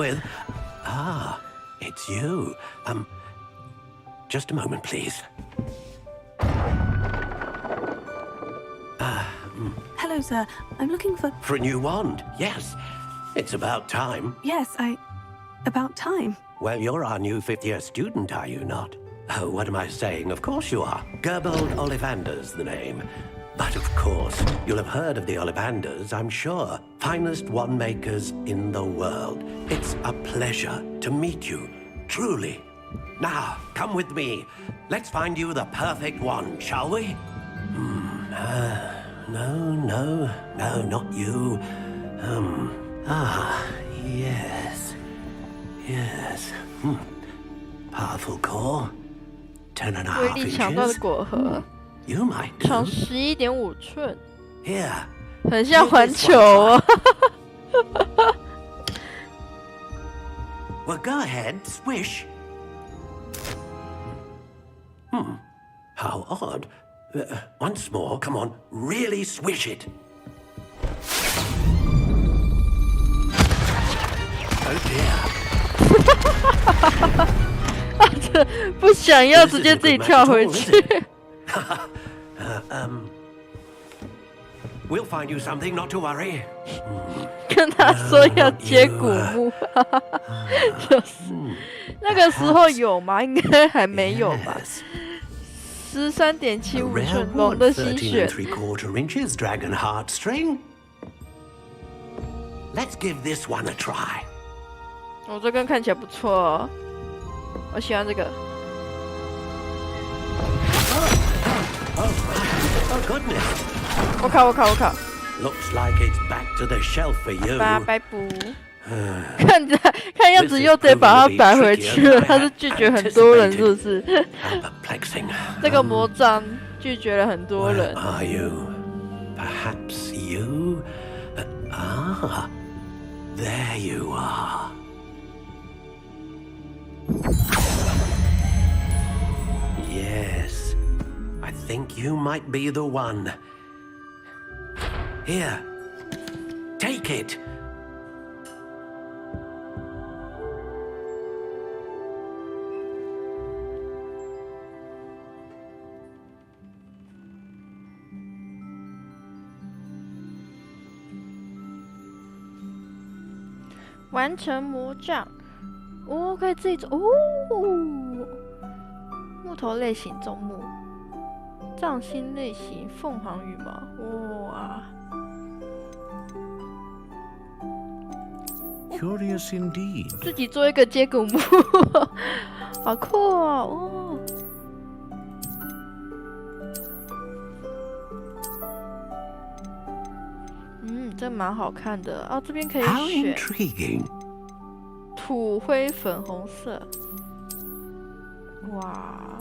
It's you. Just a moment, please. Hello, sir. I'm looking for... For a new wand, yes. It's about time. Yes, About time. Well, you're our new fifth-year student, are you not? Oh, what am I saying? Of course you are. Gerbold Ollivander's the name. But of course, you'll have heard of the Ollivanders, I'm sure. Finest wand makers in the world. It's a pleasure to meet you, truly. Now, come with me. Let's find you the perfect wand, shall we? No, not you. Yes. Powerful core. 10.5 威力强大的 inches. 果核， You might 长 do. 11.5寸， Here. 很像环球哦。Well, go ahead, swish. How odd. Once more, come on, really swish it. Oh dear. 这不想要，直接自己跳回去。We'll find you something, not to worry. 跟他说要接古墓，就是那个时候有吗？应该还没有吧。13.75寸龙的心血。13 inches dragon heartstring. Let's give this one a try. 哦，这根看起来不错哦，我喜欢这个。Oh goodness. 我靠！ Looks like it's back to the shelf for you. 拜补。看样子又得把它摆回去了，他是拒绝很多人，是不是？这个魔杖拒绝了很多人。Are you? Perhaps you? There you are. Yes, I think you might be the one. Here, take it. "完成魔杖，哦，可以自己走哦。木头类型重木，杖心类型凤凰羽毛，哇！ Curious indeed. 自己做一个接骨木，好酷哦！这蛮好看的哦。这边可以 How 选 intriguing. 土灰粉红色。哇，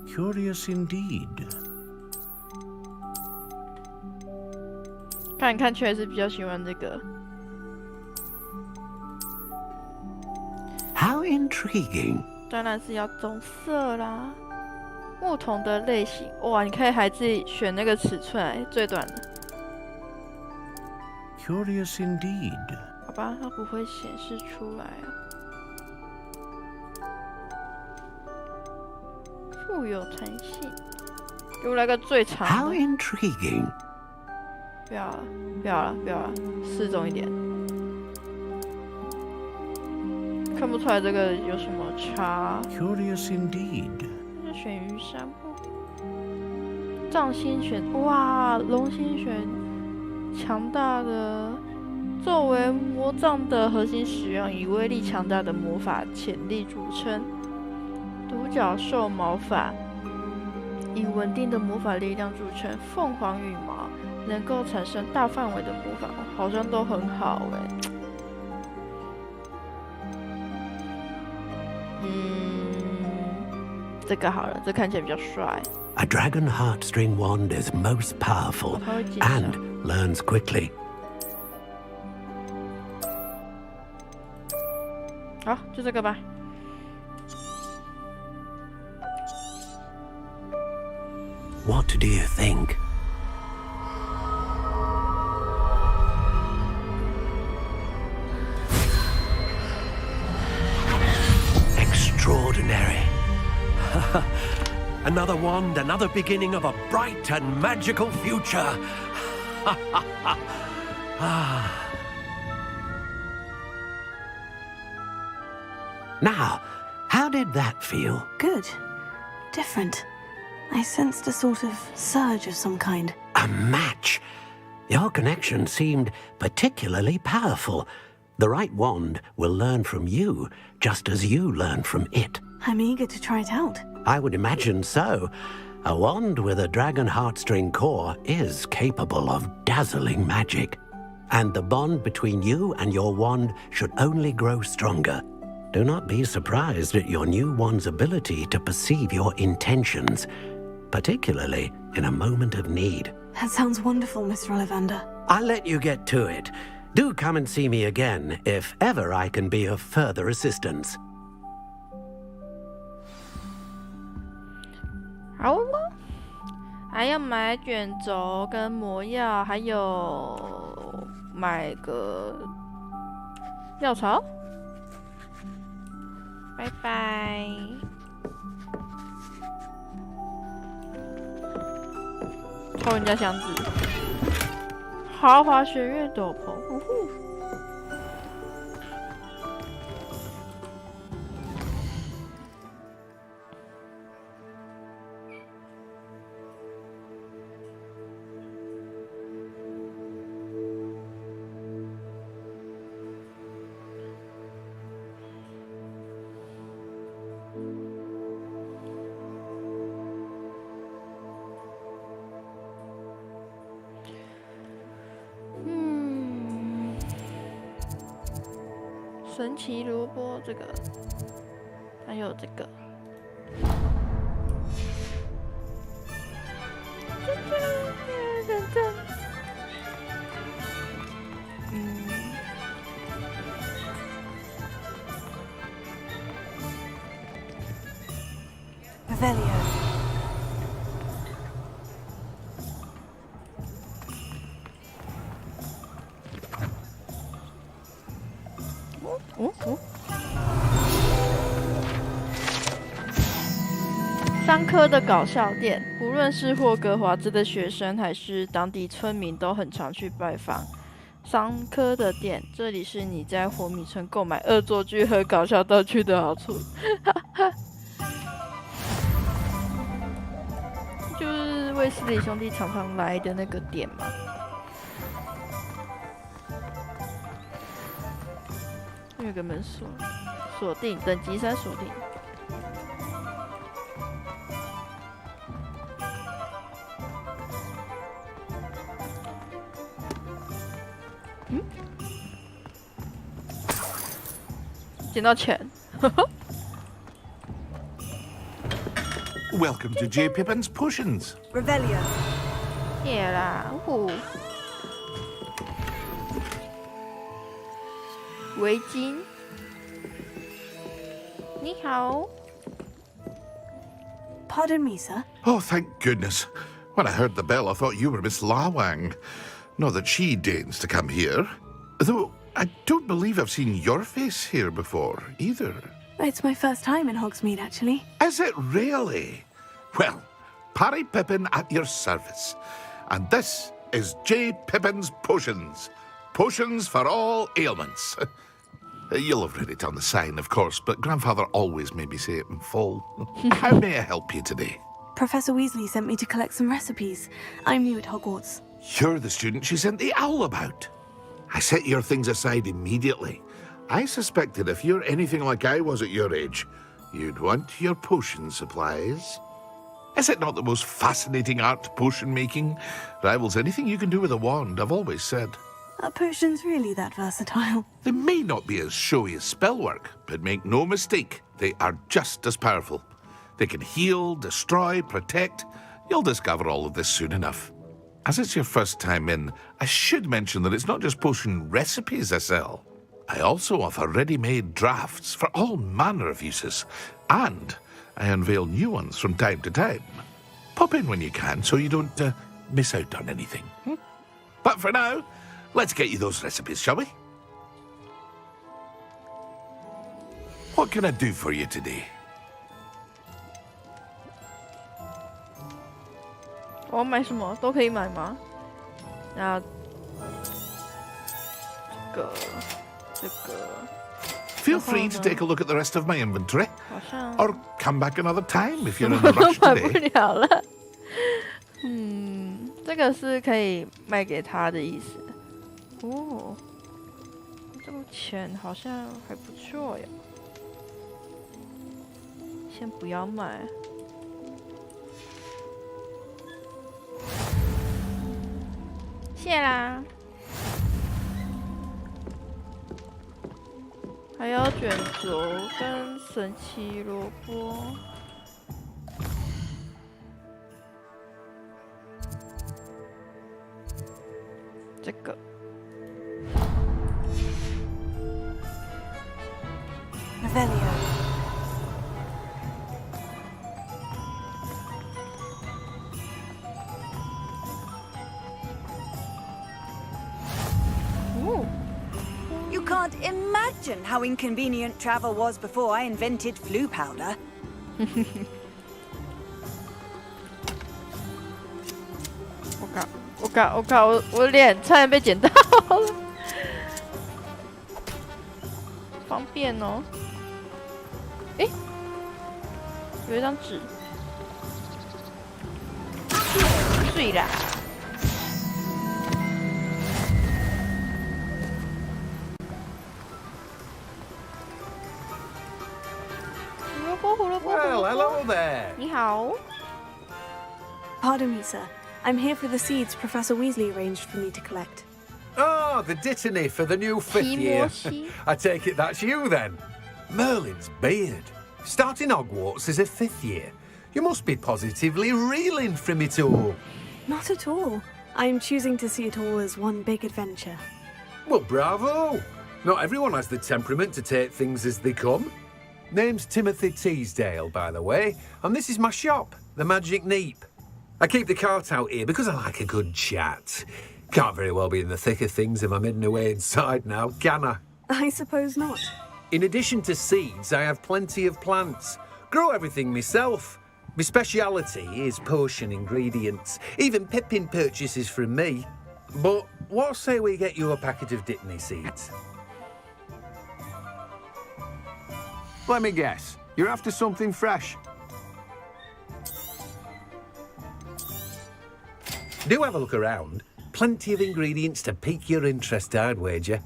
Curious indeed. 看一看，确实比较喜欢这个。 How intriguing. 当然是要棕色啦。木桶的类型，哇，你可以还自己选那个尺寸，最短的。 Curious indeed. 好吧，它不会显示出来啊。富有弹性，给我来个最长的。 How intriguing. 不要了，不要了，不要了，适中一点。看不出来这个有什么差。 Curious indeed. 那就选鱼杉木。藏心选，哇，龙心选强大的。 作为魔杖的核心使用，以威力强大的魔法潜力著称。独角兽毛发以稳定的魔法力量著称。凤凰羽毛能够产生大范围的魔法，好像都很好哎。这个好了，这看起来比较帅。 A dragon heartstring wand is most powerful and learns quickly. 好，就这个吧。 What do you think? Extraordinary. Another wand, another beginning of a bright and magical future. Now, how did that feel? Good. Different. I sensed a sort of surge of some kind. A match. Your connection seemed particularly powerful. The right wand will learn from you, just as you learn from it. I'm eager to try it out. I would imagine so. A wand with a dragon heartstring core is capable of dazzling magic. And the bond between you and your wand should only grow stronger. Do not be surprised at your new wand's ability to perceive your intentions, particularly in a moment of need. That sounds wonderful, Mr. Ollivander. I'll let you get to it. Do come and see me again if ever I can be of further assistance. 好了，还要买卷轴跟魔药，还有买个药草。拜拜。偷人家箱子，豪华学院斗篷，呜呼！神奇萝卜这个，还有这个，Revelio. 商科的搞笑店，无论是霍格华兹的学生还是当地村民，都很常去拜访商科的店。这里是你在活米村购买恶作剧和搞笑道具的好处。就是卫斯理兄弟常常来的那个店嘛。有个门锁定，等级3锁定。嗯，捡到钱。Welcome to J. Pippin's Potions. Revelio. 谢啦，围巾。你好。Pardon me, sir. Oh, thank goodness. When I heard the bell, I thought you were Miss Lawang. Not that she deigns to come here. Though I don't believe I've seen your face here before, either. It's my first time in Hogsmeade, actually. Is it really? Well, Parry Pippin at your service. And this is J. Pippin's Potions. Potions for all ailments. You'll have read it on the sign, of course, but Grandfather always made me say it in full. How may I help you today? Professor Weasley sent me to collect some recipes. I'm new at Hogwarts. You're the student she sent the owl about. I set your things aside immediately. I suspected if you're anything like I was at your age, you'd want your potion supplies. Is it not the most fascinating art, potion making? Rivals anything you can do with a wand, I've always said. Are potions really that versatile? They may not be as showy as spellwork, but make no mistake, they are just as powerful. They can heal, destroy, protect. You'll discover all of this soon enough. As it's your first time in, I should mention that it's not just potion recipes I sell. I also offer ready-made drafts for all manner of uses, and I unveil new ones from time to time. Pop in when you can so you don't miss out on anything. But for now, let's get you those recipes, shall we? What can I do for you today? 我要买什么都可以买吗？那这个。Feel free to take a look at the rest of my inventory, 好像 or come back another time if you're in a rush 买不 today. 了了。这个是可以卖给他的意思。哦，这个钱好像还不错呀。先不要买。谢啦。还要卷轴跟神奇萝卜。这个。Revelio. You can't imagine how inconvenient travel was before I invented flu powder. 我脸差点被剪到了，方便哦。诶，有一张纸，碎啦。Well, hello there. 你好。 Pardon me, sir. I'm here for the seeds Professor Weasley arranged for me to collect. Oh, the dittany for the new fifth year. I take it that's you then. Merlin's beard. Starting Hogwarts as a fifth year. You must be positively reeling from it all. Not at all. I'm choosing to see it all as one big adventure. Well, bravo. Not everyone has the temperament to take things as they come. Name's Timothy Teasdale, by the way, and this is my shop, the Magic Neep. I keep the cart out here because I like a good chat. Can't very well be in the thick of things if I'm hidden away inside now, can I? I suppose not. In addition to seeds, I have plenty of plants. Grow everything myself. My speciality is potion ingredients. Even Pippin purchases from me. But what say we get you a packet of Dittany seeds? Let me guess. You're after something fresh. Do have a look around. Plenty of ingredients to pique your interest, I'd wager.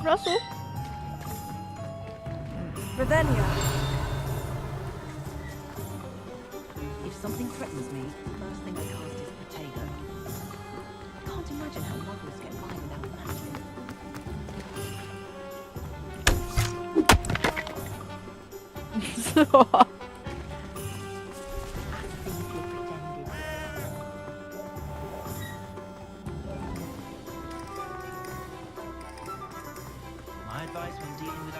Russell. Revelio. If something threatens me, the first thing I cast is potato. I can't imagine how muggles get by without magic. 是我。My advice when dealing with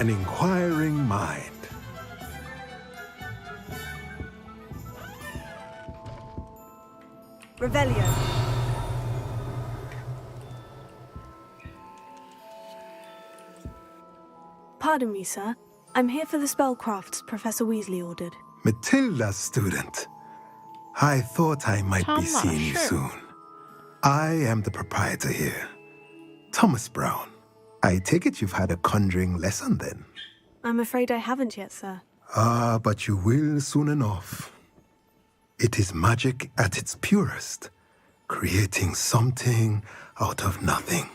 An inquiring mind. Revelio. Pardon me, sir. I'm here for the spellcrafts Professor Weasley ordered. Matilda, student. I thought I might be seeing you soon. I am the proprietor here, Thomas Brown. I take it you've had a conjuring lesson then? I'm afraid I haven't yet, sir. Ah, but you will soon enough. It is magic at its purest, creating something out of nothing.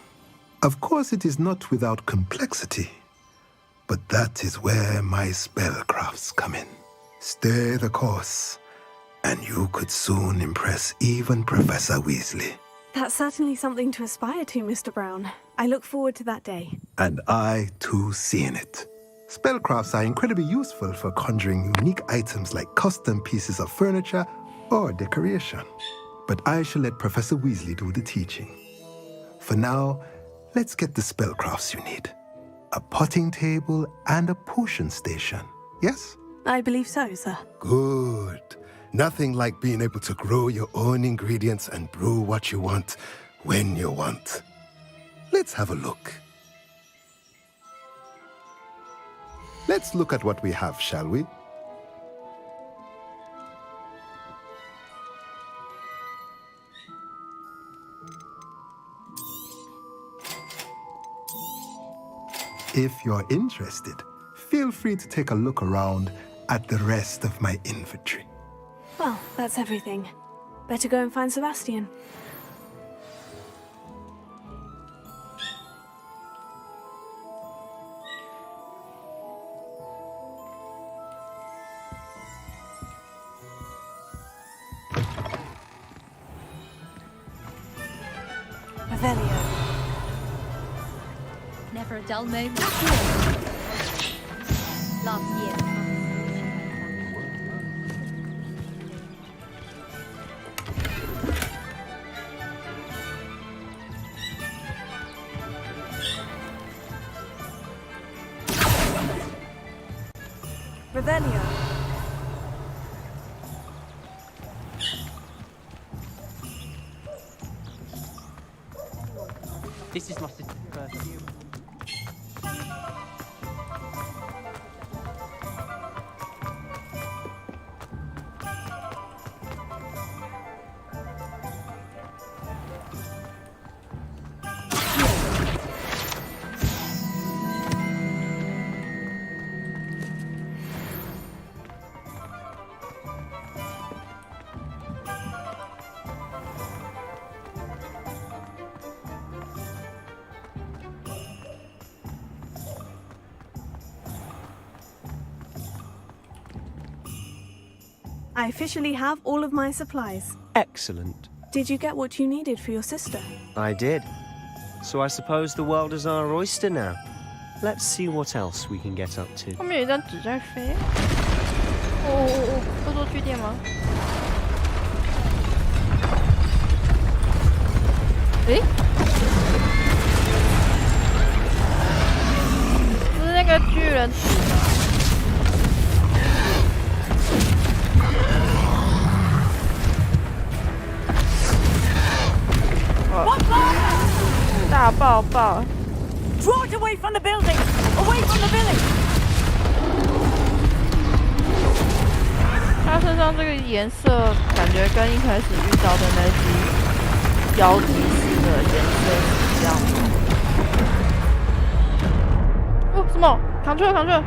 Of course, it is not without complexity, but that is where my spellcrafts come in. Stay the course, and you could soon impress even Professor Weasley. That's certainly something to aspire to, Mr. Brown. I look forward to that day. And I, too, seeing it. Spellcrafts are incredibly useful for conjuring unique items like custom pieces of furniture or decoration. But I shall let Professor Weasley do the teaching. For now, let's get the spellcrafts you need. A potting table and a potion station, yes? I believe so, sir. Good. Nothing like being able to grow your own ingredients and brew what you want when you want. Let's have a look. Let's look at what we have, shall we? If you're interested, feel free to take a look around at the rest of my inventory. Well, that's everything. Better go and find Sebastian. Revelio. Never a dull moment. Last year. Revelio. This is my perfume. I officially have all of my supplies. Excellent. Did you get what you needed for your sister? I did. So I suppose the world is our oyster now. Let's see what else we can get up to. 后面有一张纸在飞。恶作剧店吗？诶？不是那个巨人纸吗？大爆爆 Draw it away from the building! Away from the village! 它身上这个颜色感觉跟一开始遇到的那只妖姬式的颜色是一样的。哦，什么？扛住了，扛住了！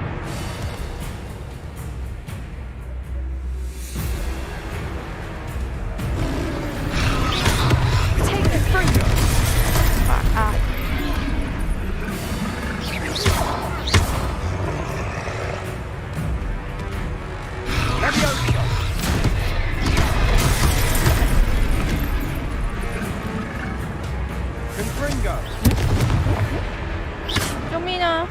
救命啊！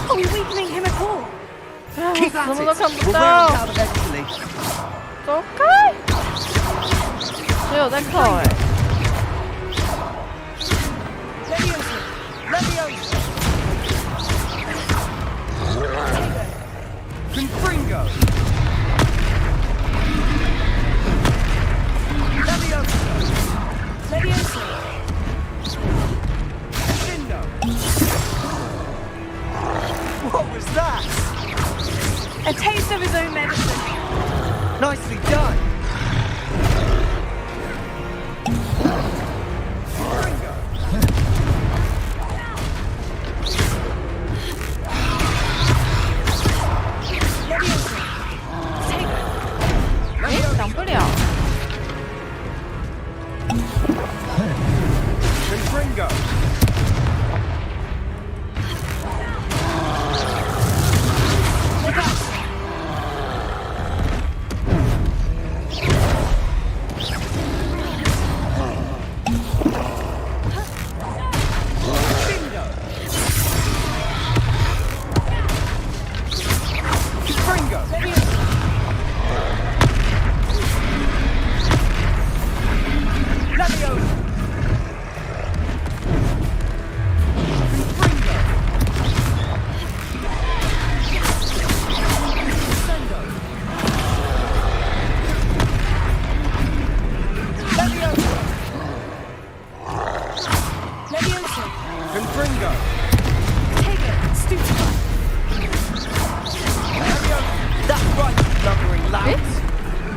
Are we weakening him at all? 啊，我什么都看不到。走开！只有在靠哎。Confringo! Leviosa! Shindo! What was that? A taste of his own medicine. Nicely done! Leviosa! 哎，挡不了。 Confringo!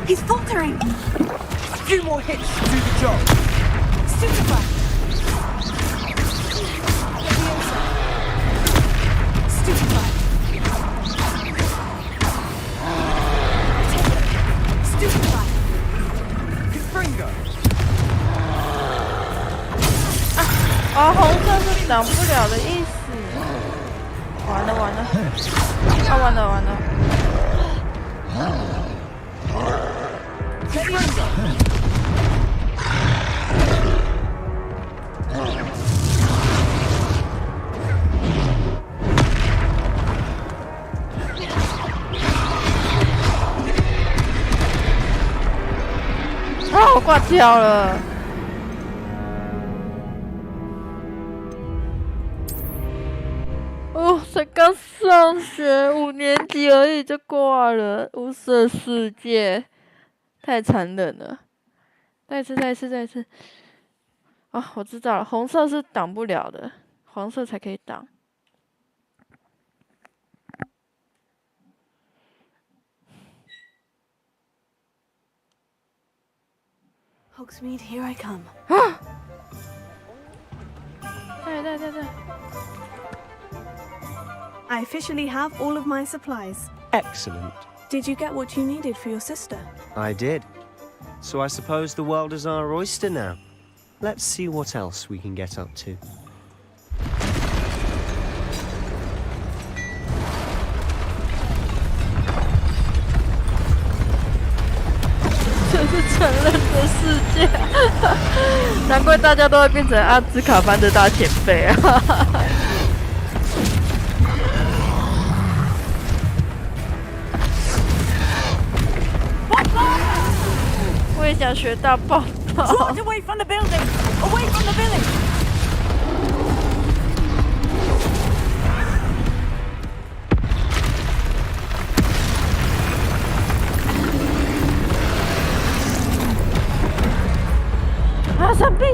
He's faltering. A few more hits to do the job. Stupefy. Leviosa. Stupefy. Stupefy. Confringo. 啊，红色是挡不了的意思。完了完了，啊完了完了。 啊！我挂掉了。哦，才刚上学5年级而已就挂了，无色世界，太残忍了。再一次，再一次，再一次。啊，我知道了，红色是挡不了的，黄色才可以挡。 Hogsmeade, here I come. 啊！对。 I officially have all of my supplies. Excellent. Did you get what you needed for your sister? I did. So I suppose the world is our oyster now. Let's see what else we can get up to. 这是成人的世界，难怪大家都会变成阿兹卡班的大前辈啊！我也想学大爆爆。Drive away from the building! Away from the village! 啊！闪避！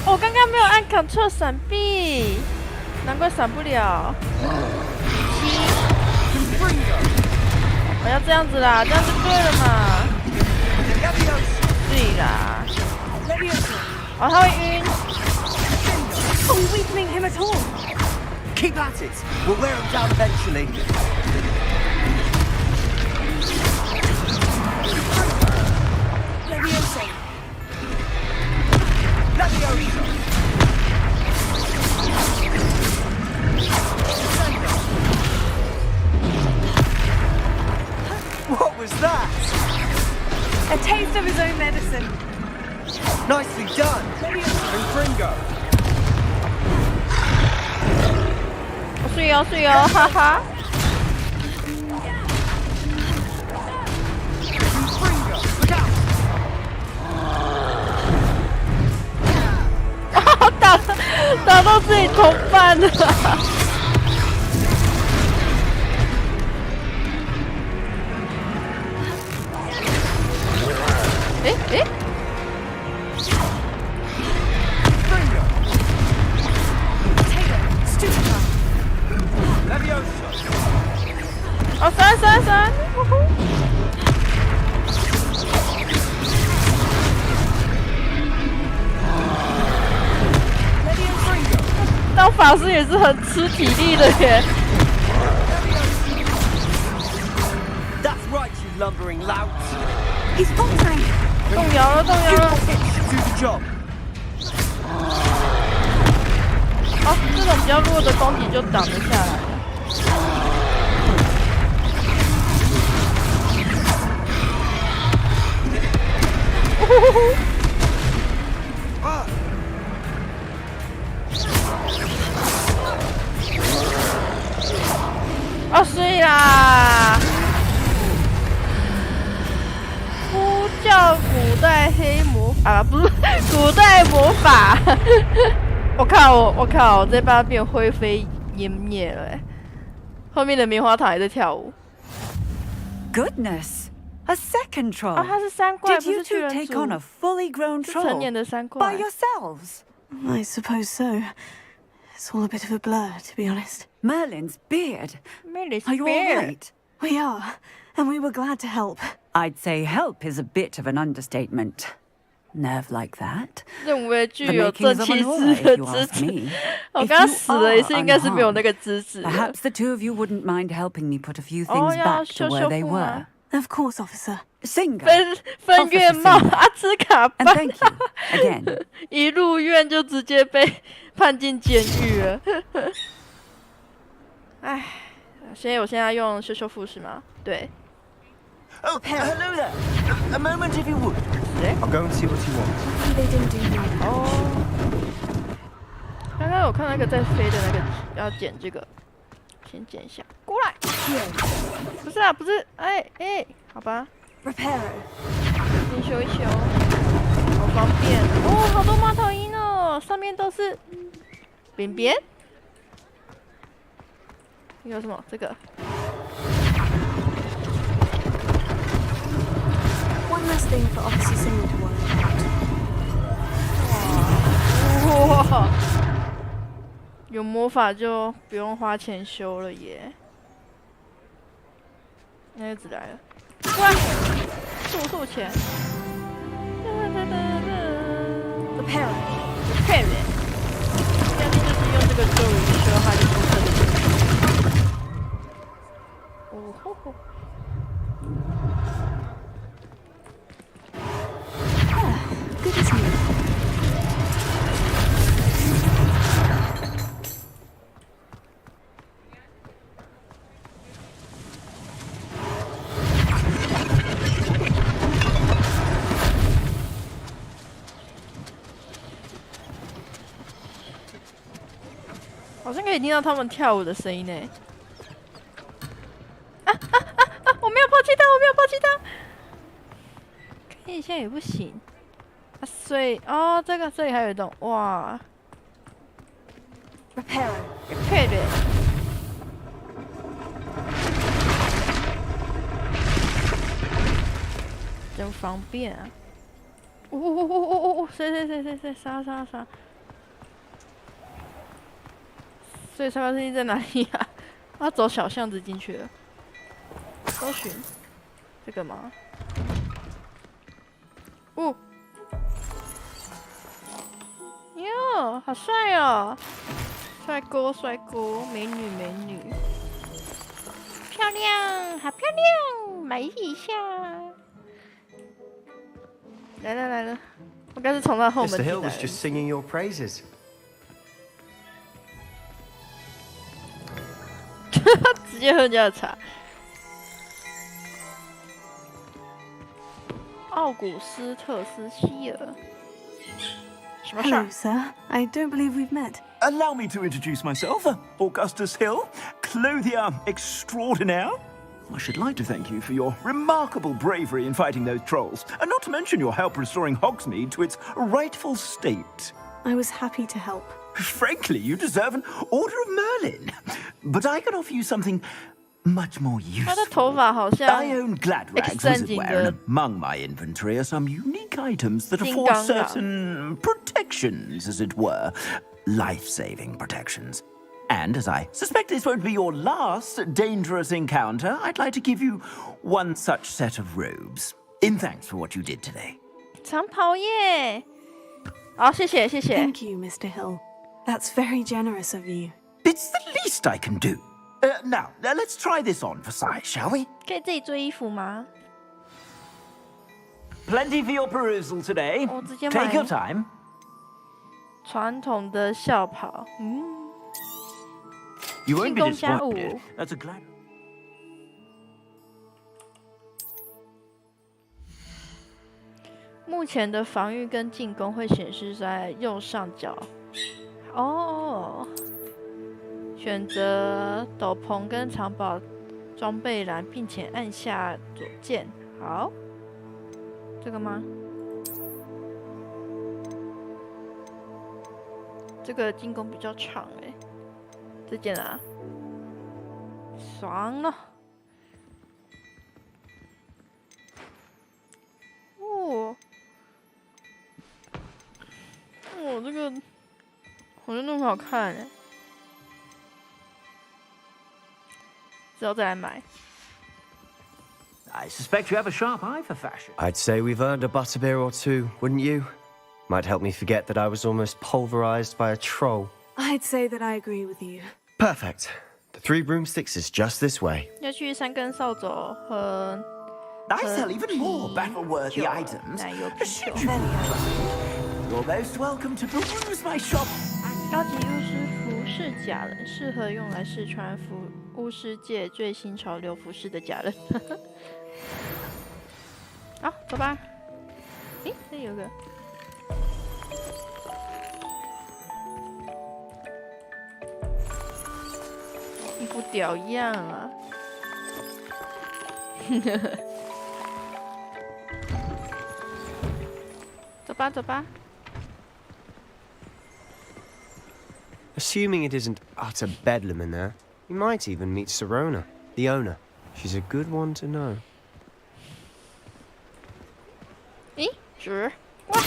我刚刚没有按 Ctrl 闪避，难怪闪不了。我要这样子啦，这样就对了嘛。对啦。哦，他会晕。Are we weakening him at all? Keep at it. We'll wear him down eventually. Leviosa. Leviosa. Nicely done. And Fringo. 睡哦睡哦，哈哈。打到自己同伴了。哎。哦，三，当法师也是很吃体力的耶。That's right, you lumbering lout. He's faltering. 动摇了。Do the job. 哦，这种比较弱的攻击就挡得下来了。哦，睡啦！呼叫古代黑魔啊，不是古代魔法。我靠！这把变灰飞烟灭了哎！后面的棉花糖还在跳舞。Goodness, a second troll. 啊，他是三怪， Did 不 you 是巨 two 人 take 族。 on a fully grown 是成 troll 年的三怪。 by yourselves? I suppose so. It's all a bit of a blur, to be honest. Merlin's beard. Merlin's Are you beard. all right? We are, and we were glad to help. I'd say help is a bit of an understatement. Nerve like that. 认为具 The 有 makings 正 of 气 an 势 aura, 的 if you 资 ask 质。 me. 我 If 刚刚 you 死了一次， are 应该是没有 unharmed, 那个资质的。 perhaps the two of you wouldn't mind helping me put a few 哦， things 要 back to 修 where they 复吗 were. Of course, officer. Singer. 分院帽，阿兹卡 And 班， thank you again. 一入院就直接被判进监狱了。唉，所以我现在用修复是吗？对。 Oh, hello there. A moment, if you would. I'll go and see what you want. They didn't do that. 哦。刚刚我看那个在飞的那个，要捡这个，先捡一下。过来。不是啊，不是，哎，好吧。 Reparo. 先修一修，好方便哦，好多猫头鹰哦，上面都是边边。有什么？这个。 One less thing for Officer Singer to worry about. 哇！有魔法就不用花钱修了耶。那就只来了，哇！速钱。Reparo. 骗人！下面就是用这个咒语修哈利波特的。哦吼吼！ Good as new. 好像可以听到他们跳舞的声音呢。我没有抛弃他，我没有抛弃他。看一下也不行。啊，所以哦，这个这里还有一栋，哇。Reparo. 配的。真方便啊！谁？杀！所以杀鸡在哪里呀？要走小巷子进去了。搜寻这个吗？哦，哟，好帅哦！帅哥，美女，漂亮，好漂亮，买一下。来了，我该是从他后门 Mr. 进 Hill 来 was 的。 just singing your praises. 直接喝人家的茶。奥古斯特斯希尔， Hello, sir. I don't believe we've met. Allow me to introduce myself, Augustus Hill, clothier extraordinaire. I should like to thank you for your remarkable bravery in fighting those trolls, and not to mention your help restoring Hogsmeade to its rightful state. I was happy to help. Frankly, you deserve an Order of Merlin. But I can offer you something much more useful. I own Gladrags, as it were, and among my inventory are some unique items that afford certain protections, as it were. Life-saving protections. And as I suspect this won't be your last dangerous encounter, I'd like to give you one such set of robes. In thanks for what you did today. 长袍耶！好，谢谢，谢谢。 Thank you, Mr. Hill. That's very generous of you. It's the least I can do. Now, let's try this on for size, shall we? 可以自己做衣服吗？ Plenty for your perusal today. 我直接买 Take your time. 传统的校袍， You won't be 进攻加5 disappointed. That's a glad. 目前的防御跟进攻会显示在右上角。哦，选择斗篷跟长袍装备栏，并且按下左键。好，这个吗？这个进攻比较长哎，这件啊，爽了。哦。 哦，这个好像那么好看哎，之后再来买。 I suspect you have a sharp eye for fashion. I'd say we've earned a butterbeer or two, wouldn't you? Might help me forget that I was almost pulverized by a troll. I'd say that I agree with you. Perfect. The 3 broomsticks is just this way. 要去3根扫帚和 I sell even more battle-worthy items. 奶油啤酒。 You're most welcome to peruse my shop. 高级巫师服饰假人，适合用来试穿巫师界最新潮流服饰的假人。好，走吧。诶，这有个。一副屌样啊！走吧，走吧。 Assuming it isn't utter bedlam in there, you might even meet Sirona, the owner. She's a good one to know. 咦，纸？哇！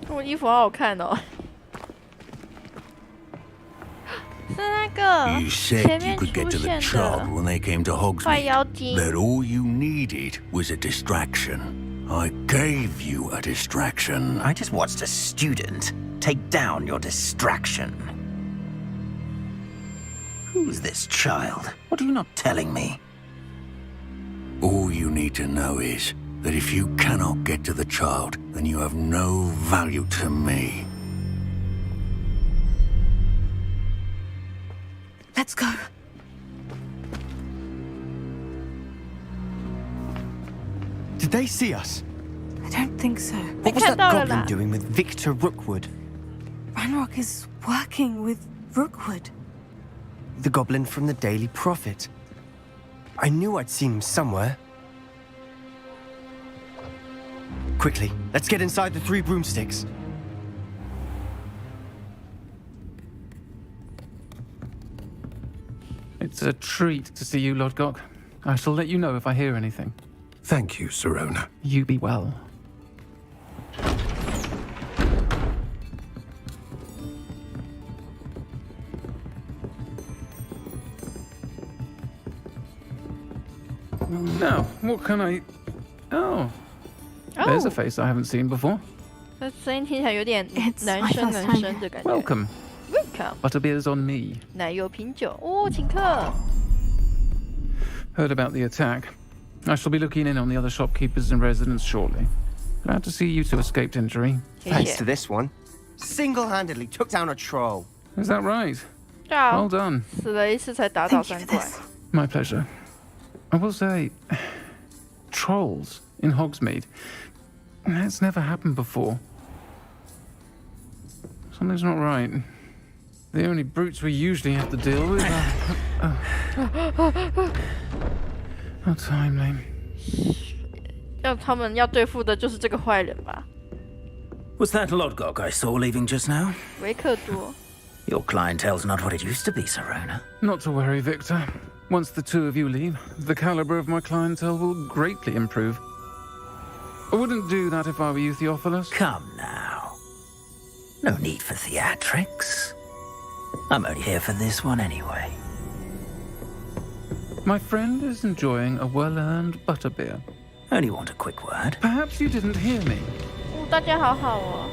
我衣服好好看哦。 You said you could get to the child when they came to Hogsmeade, that all you needed was a distraction. I gave you a distraction. I just watched a student take down your distraction. Who's this child? What are you not telling me? All you need to know is that if you cannot get to the child, then you have no value to me. Let's go. Did they see us? I don't think so. What was that goblin doing with Victor Rookwood? Ranrock is working with Rookwood. The goblin from the Daily Prophet. I knew I'd seen him somewhere. Quickly, let's get inside the 3 broomsticks. It's a treat to see you, Lodgok. I shall let you know if I hear anything. Thank you, Sirona. You be well. Now, what can I... Oh. There's a face I haven't seen before. 这声音听起来有点男生的感觉。 Welcome. Welcome. Butterbeer's on me. 奶油品酒哦，请客。 Heard about the attack. I shall be looking in on the other shopkeepers and residents shortly. Glad to see you two escaped injury. Thanks to this one. Single-handedly took down a troll. Is that right? Well done. 死了一次才打倒3怪。My pleasure. I will say, trolls in Hogsmeade. That's never happened before. Something's not right. The only brutes we usually have to deal with are... How timely. 他们要对付的就是这个坏人吧？ Was that Lodgok I saw leaving just now? 维克多。Your clientele's not what it used to be, Serona. Not to worry, Victor. Once the two of you leave, the caliber of my clientele will greatly improve. I wouldn't do that if I were you, Theophilus. Come now. No need for theatrics. I'm only here for this one anyway. My friend is enjoying a well-earned butterbeer. Only want a quick word. Perhaps you didn't hear me. 大家好好哦。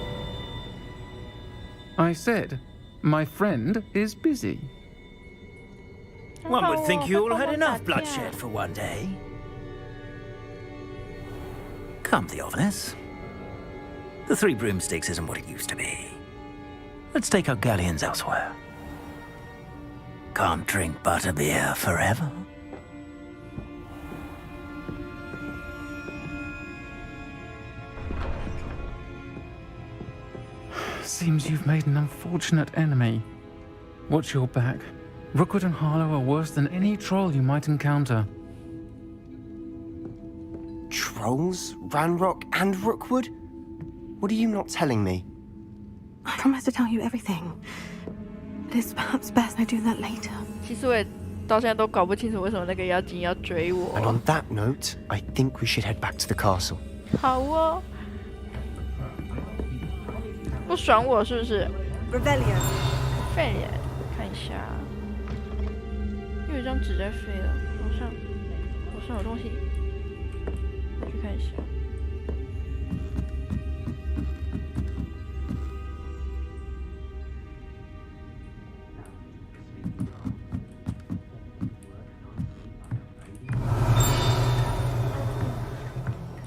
I said, my friend is busy. One would think you all had enough bloodshed for one day. Come, Theophilus. The Three Broomsticks isn't what it used to be. Let's take our galleons elsewhere. Can't drink butterbeer forever. Seems you've made an unfortunate enemy. Watch your back. Rookwood and Harlow are worse than any troll you might encounter. Trolls? Ranrock and Rookwood? What are you not telling me? I promise to tell you everything. It is perhaps best I do that later. 其实我也到现在都搞不清楚为什么那个妖精要追我。 And on that note, I think we should head back to the castle. 好哦。不爽我是不是 ？Revelio。Revelio，看一下，又有一张纸在飞了，好像有东西，我去看一下。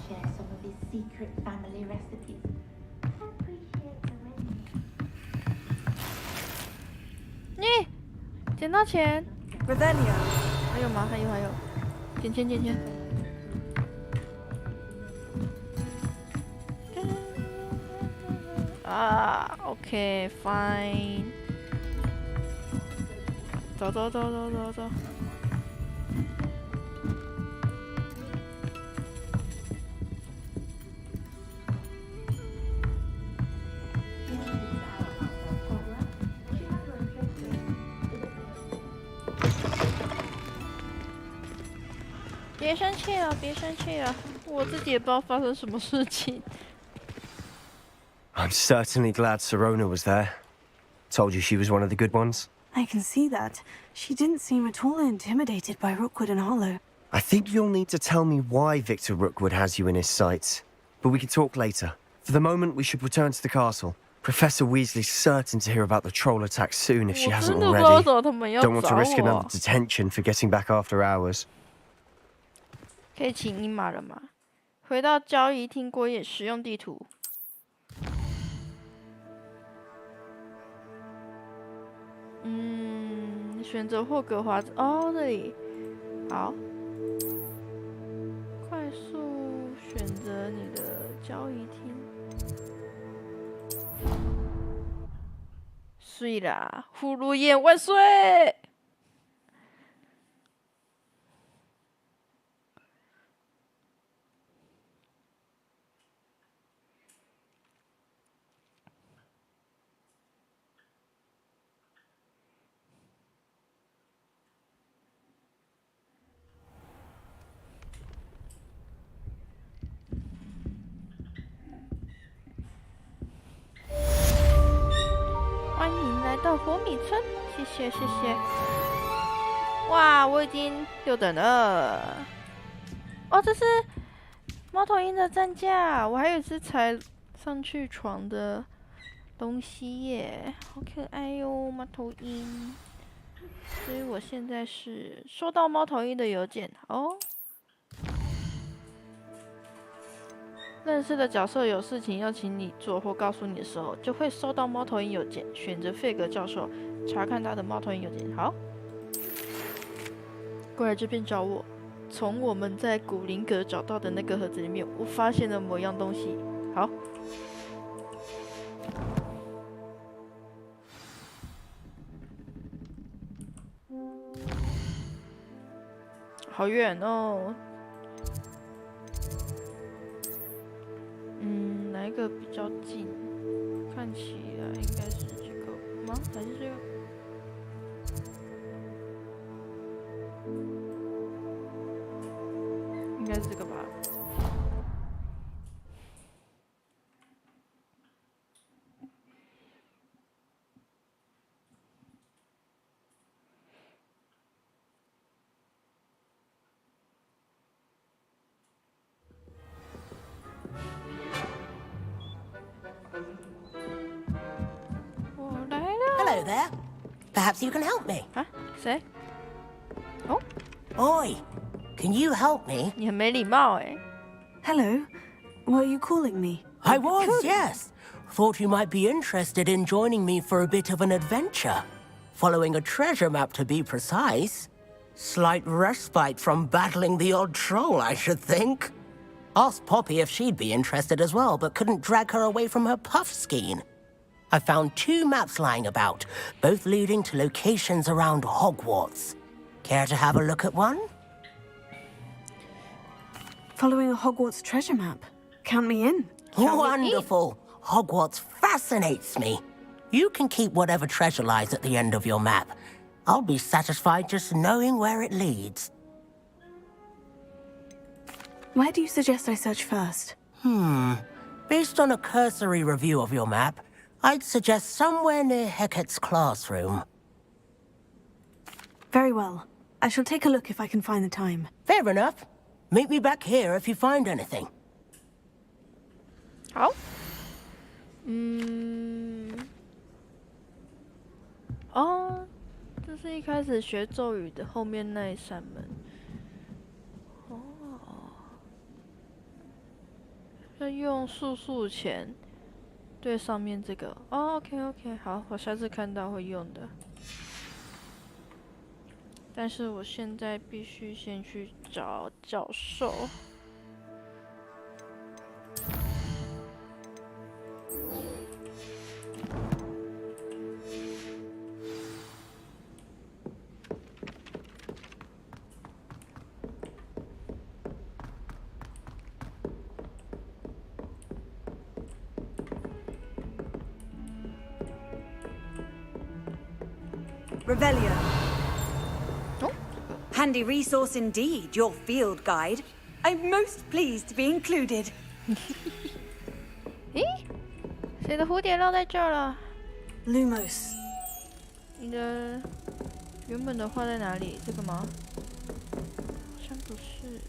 Share some of his secret family recipes. Appreciate the win. 你捡到钱 Revelio。还有吗？还有，捡钱。啊 ，OK fine。走。别生气了，我自己也不知道发生什么事情。I'm certainly glad Serona was there. Told you she was one of the good ones. I can see that. She didn't seem at all intimidated by Rookwood and Harlow. I think you'll need to tell me why Victor Rookwood has you in his sights. But we can talk later. For the moment, we should return to the castle. Professor Weasley's certain to hear about the troll attack soon if she hasn't already. Don't want to risk another detention for getting back after hours. 可以请鹰马了吗？回到交易厅过夜，使用地图。选择霍格华兹哦，这里好，快速选择你的交易厅。睡啦，葫芦眼万岁！欢迎来到活米村，谢谢。哇，我已经6等了。哦，这是猫头鹰的战架，我还以为是才上去床的东西耶，好可爱哟，猫头鹰。所以我现在是收到猫头鹰的邮件哦。认识的角色有事情要请你做或告诉你的时候，就会收到猫头鹰邮件。选择费格教授，查看他的猫头鹰邮件。好，过来这边找我。从我们在古灵阁找到的那个盒子里面，我发现了某样东西。好。好远哦。哪一个比较近？看起来应该是这个吗？还是这个？应该是这个吧。Hello there. Perhaps you can help me. Huh? Say? Oh? Oi, can you help me? 你很没礼貌哎。Hello. Were you calling me? I was, yes. Thought you might be interested in joining me for a bit of an adventure. Following a treasure map, to be precise. Slight respite from battling the odd troll, I should think. Asked Poppy if she'd be interested as well, but couldn't drag her away from her puff skein. I found 2 maps lying about, both leading to locations around Hogwarts. Care to have a look at one? Following a Hogwarts treasure map. Count me in. Wonderful. Hogwarts fascinates me. You can keep whatever treasure lies at the end of your map. I'll be satisfied just knowing where it leads. Where do you suggest I search first? Based on a cursory review of your map, I'd suggest somewhere near Hecat's classroom. Very well. I shall take a look if I can find the time. Fair enough. Meet me back here if you find anything. 好。哦，这是一开始学咒语的后面那一扇门。哦。要用速钱。对，上面这个哦 ，OK， 好，我下次看到会用的。但是我现在必须先去找教授。Revelio. Oh. Handy resource indeed, your field guide. I'm most pleased to be included. 咦，谁的蝴蝶绕在这儿了 ？Lumos。你的原本的画在哪里？这个吗？好像不是。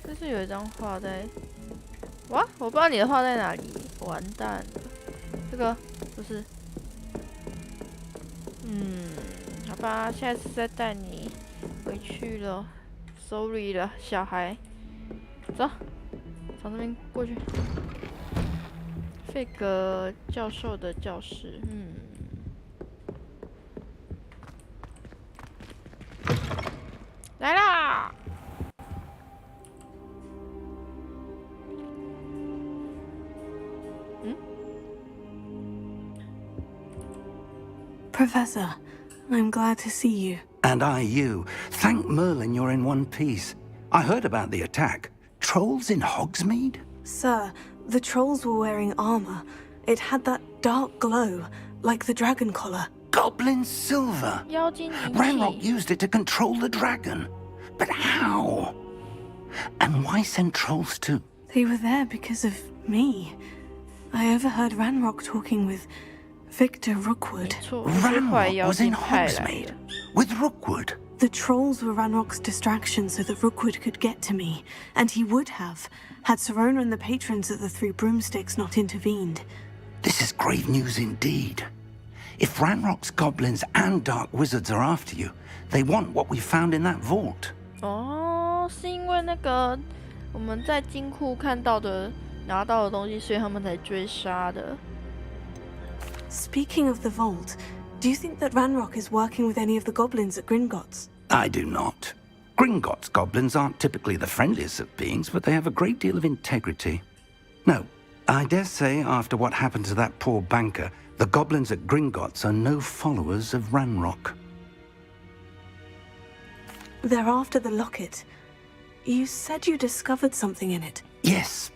这是有一张画在。哇，我不知道你的画在哪里，完蛋了。这个。不是，好吧，下次再带你回去了。Sorry 了，小孩。走，从这边过去。费格教授的教室，来啦！ Professor, I'm glad to see you. And I you. Thank Merlin you're in one piece. I heard about the attack. Trolls in Hogsmeade? Sir, the trolls were wearing armor. It had that dark glow, like the dragon collar. Goblin silver! Ranrock used it to control the dragon. But how? And why send trolls too? They were there because of me. I overheard Ranrock talking with Victor Rookwood. Ranrock was in Hogsmeade with Rookwood. The trolls were Ranrock's distraction so that Rookwood could get to me, and he would have, had Serona and the patrons of the Three Broomsticks not intervened. This is grave news indeed. If Ranrock's goblins and dark wizards are after you, they want what we found in that vault. 哦，是因为那个我们在金库看到的、拿到的东西，所以他们才追杀的。Speaking of the vault, do you think that Ranrock is working with any of the goblins at Gringotts? I do not. Gringotts goblins aren't typically the friendliest of beings, but they have a great deal of integrity. No, I dare say after what happened to that poor banker, the goblins at Gringotts are no followers of Ranrock. They're after the locket. You said you discovered something in it. Yes.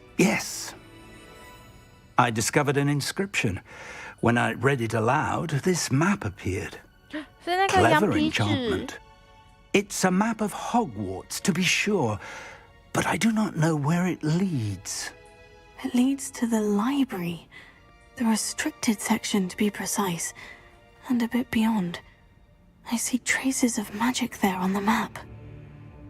I discovered an inscription. When I read it aloud, this map appeared. Clever enchantment. It's a map of Hogwarts, to be sure, but I do not know where it leads. It leads to the library. The restricted section, to be precise, and a bit beyond. I see traces of magic there on the map.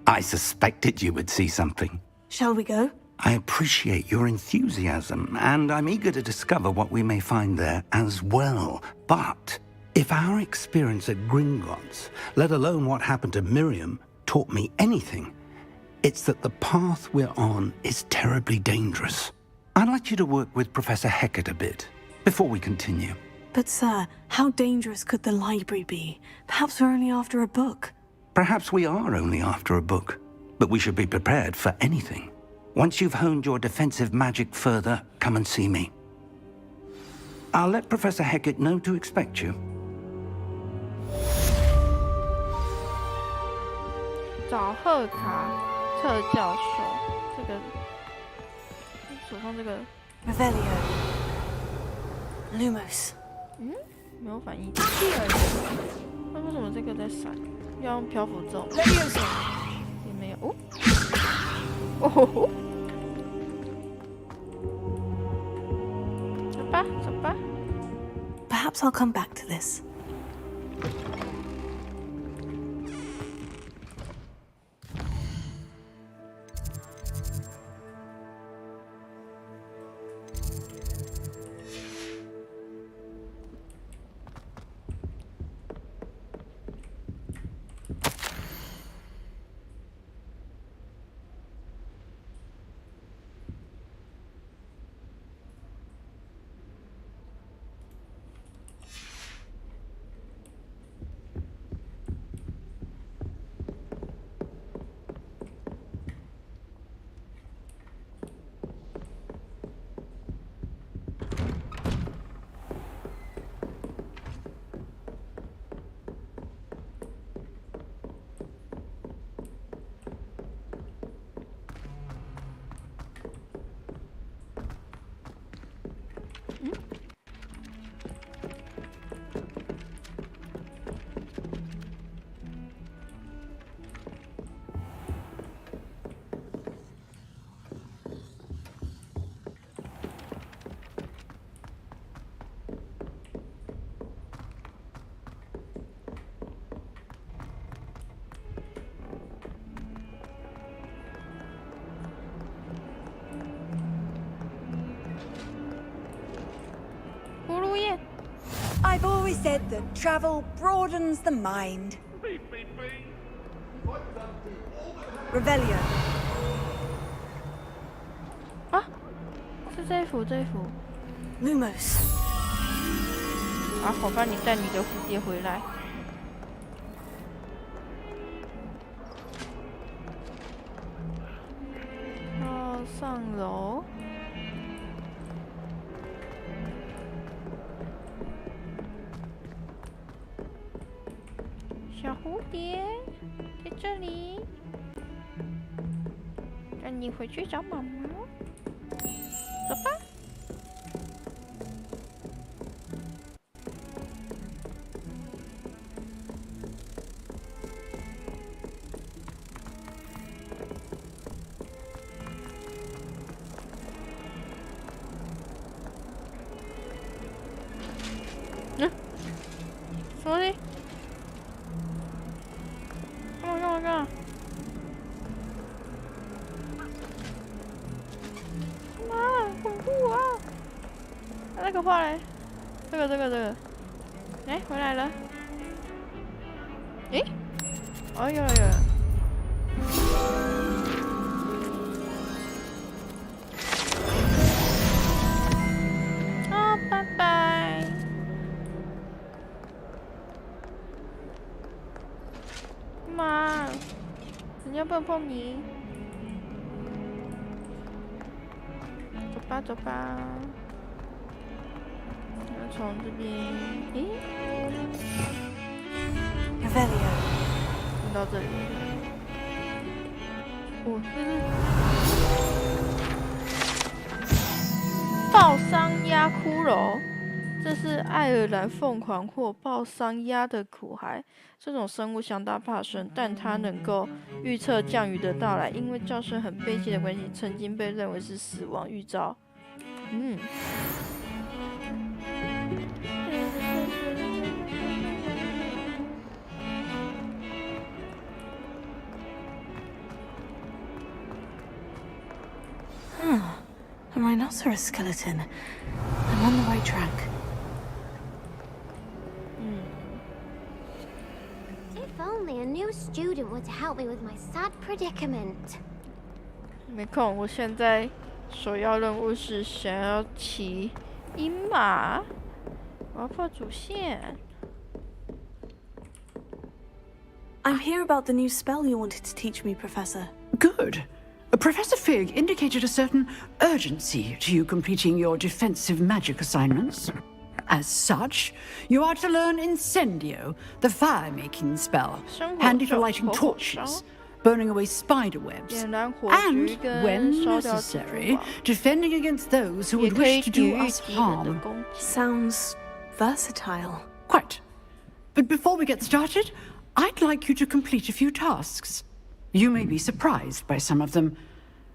I suspected you would see something. Shall we go? I appreciate your enthusiasm, and I'm eager to discover what we may find there as well. But if our experience at Gringotts, let alone what happened to Miriam, taught me anything, it's that the path we're on is terribly dangerous. I'd like you to work with Professor Hecat a bit before we continue. But sir, how dangerous could the library be? Perhaps we're only after a book. Perhaps we are only after a book, but we should be prepared for anything. Once you've honed your defensive magic further, come and see me. I'll let Professor Hecat know to expect you. 找贺卡特教授，这个手上这个 Revelio Lumos 没有反应。那为什么这个在闪？要用漂浮咒？也没有哦。走吧。Perhaps I'll come back to this. I've always said that travel broadens the mind. Revelio. 啊，是这一幅。Lumos. 啊，我帮你带你的蝴蝶回来。上楼。小蝴蝶在这里，让你回去找妈妈。走吧。Sorry。干嘛？妈，恐怖啊！那个画嘞？这个，哎，回来了。诶，哎呀呀！啊，拜拜。嘛？人家不能碰你。走吧，走吧。要从这边，诶 Revelio 到这里。哦，这是暴桑鸭骷髅。这是爱尔兰凤凰或暴桑鸭的苦孩。这种生物相当怕生，但它能够预测降雨的到来，因为叫声很悲切的关系，曾经被认为是死亡预兆。A rhinoceros skeleton. I'm on the right track. If only a new student were to help me with my sad predicament. 没空，我现在首要任务是想要骑鹰马，我要破主线。I'm here about the new spell you wanted to teach me, Professor. Good. Professor Fig indicated a certain urgency to you completing your defensive magic assignments. As such, you are to learn Incendio, the fire-making spell, handy for lighting torches, burning away spider webs, and, when necessary, defending against those who would wish to do us harm. Sounds versatile. Quite. But before we get started, I'd like you to complete a few tasks. You may be surprised by some of them.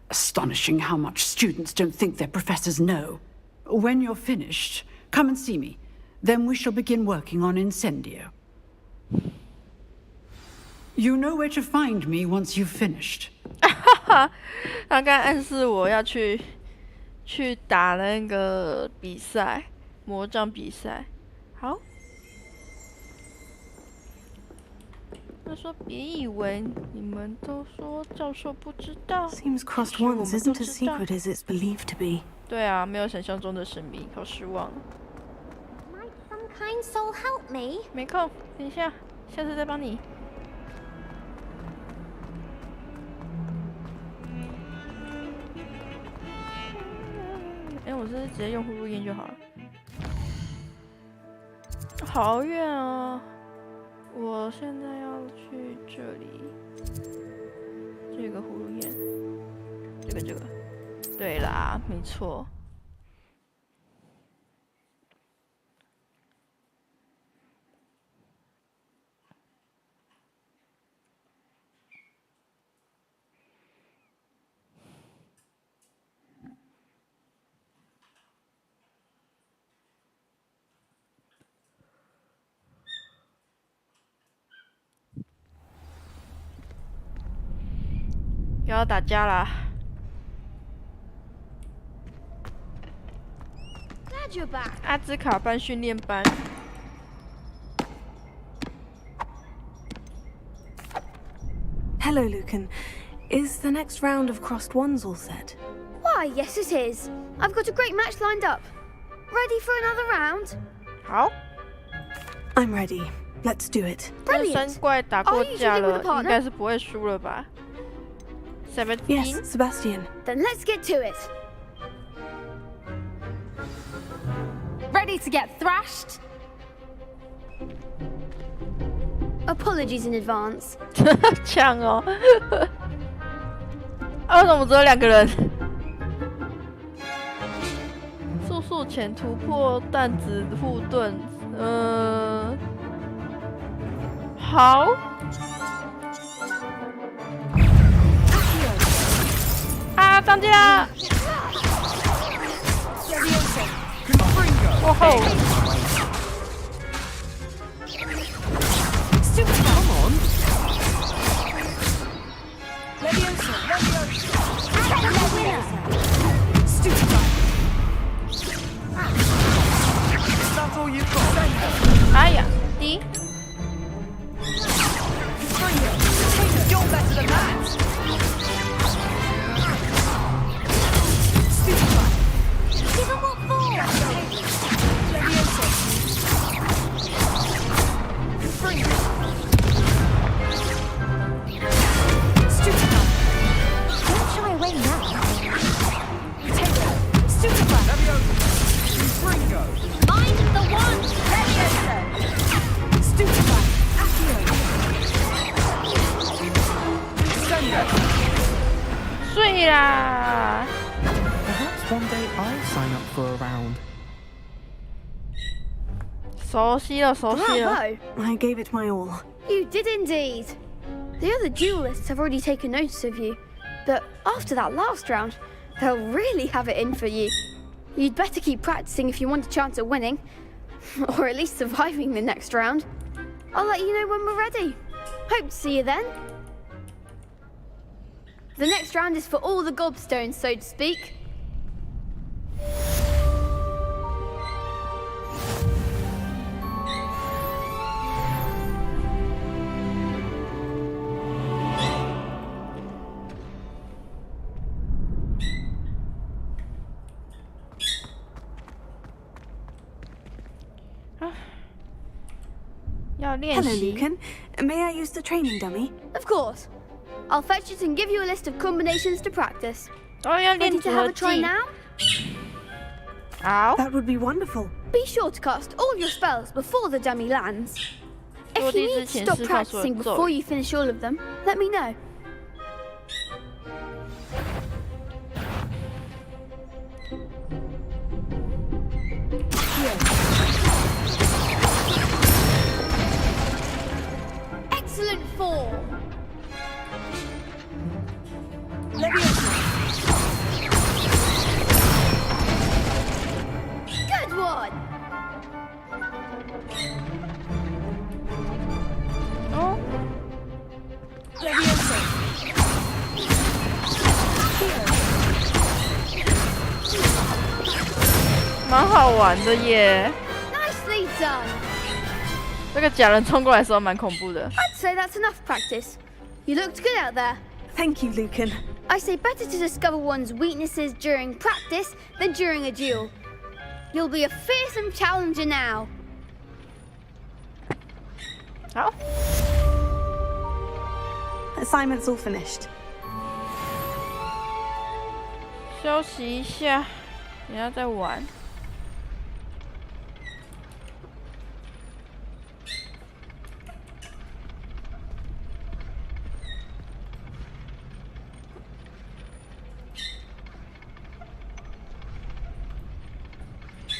Astonishing how much students don't think their professors know. When you're finished, come and see me. Then we shall begin working on Incendio. You know where to find me once you've finished. 他刚刚暗示我要去打那个比赛，魔杖比赛。好。他说：“别以为你们都说教授不知道。” Seems Crossed Wands isn't as secret as it's believed to be. 对啊，没有想象中的神秘，好失望。Might some kind soul help me? 没空，等一下，下次再帮你。我是直接用呼噜烟就好了。好远啊！我现在要去这里，这个葫芦烟，这个，对啦，没错。要打架啦！阿兹卡班训练班。Hello, Lucan. Is the next round of Crossed Wands all set? Why, yes it is. I've got a great match lined up. Ready for another round? 好。I'm ready. Let's do it. 跟山怪打过架了，应该是不会输了吧？ Yes, Sebastian. Then let's get to it. Ready to get thrashed? Apologies in advance. 呛哦！为什么只有2个人？速速前突破弹子护盾。好。啊！当家！哦吼！ Come on! That's all you've got. 哎呀，滴！ You're better than that. Give him what for! 睡啦。 Perhaps one day I'll sign up for a round. 熟悉了，熟悉了。 Bravo! I gave it my all. You did indeed. The other duelists have already taken notice of you, but after that last round, they'll really have it in for you. You'd better keep practicing if you want a chance at winning, or at least surviving the next round. I'll let you know when we're ready. Hope to see you then. The next round is for all the gobstones, so to speak. Hello, Lucan. May I use the training dummy? Of course. I'll fetch it and give you a list of combinations to practice. Ready to have a try now? Ow. That would be wonderful. Be sure to cast all your spells before the dummy lands. If you need to stop practicing before you finish all of them, let me know. Excellent form. Good one. Oh. Leviosa. 蛮好玩的耶。 Nicely done. 这个假人冲过来的时候蛮恐怖的。 I'd say that's enough practice. You looked good out there. Thank you, Lucan. I say better to discover one's weaknesses during practice than during a duel. You'll be a fearsome challenger now. 好。 Assignment's all finished. 休息一下，等下再玩。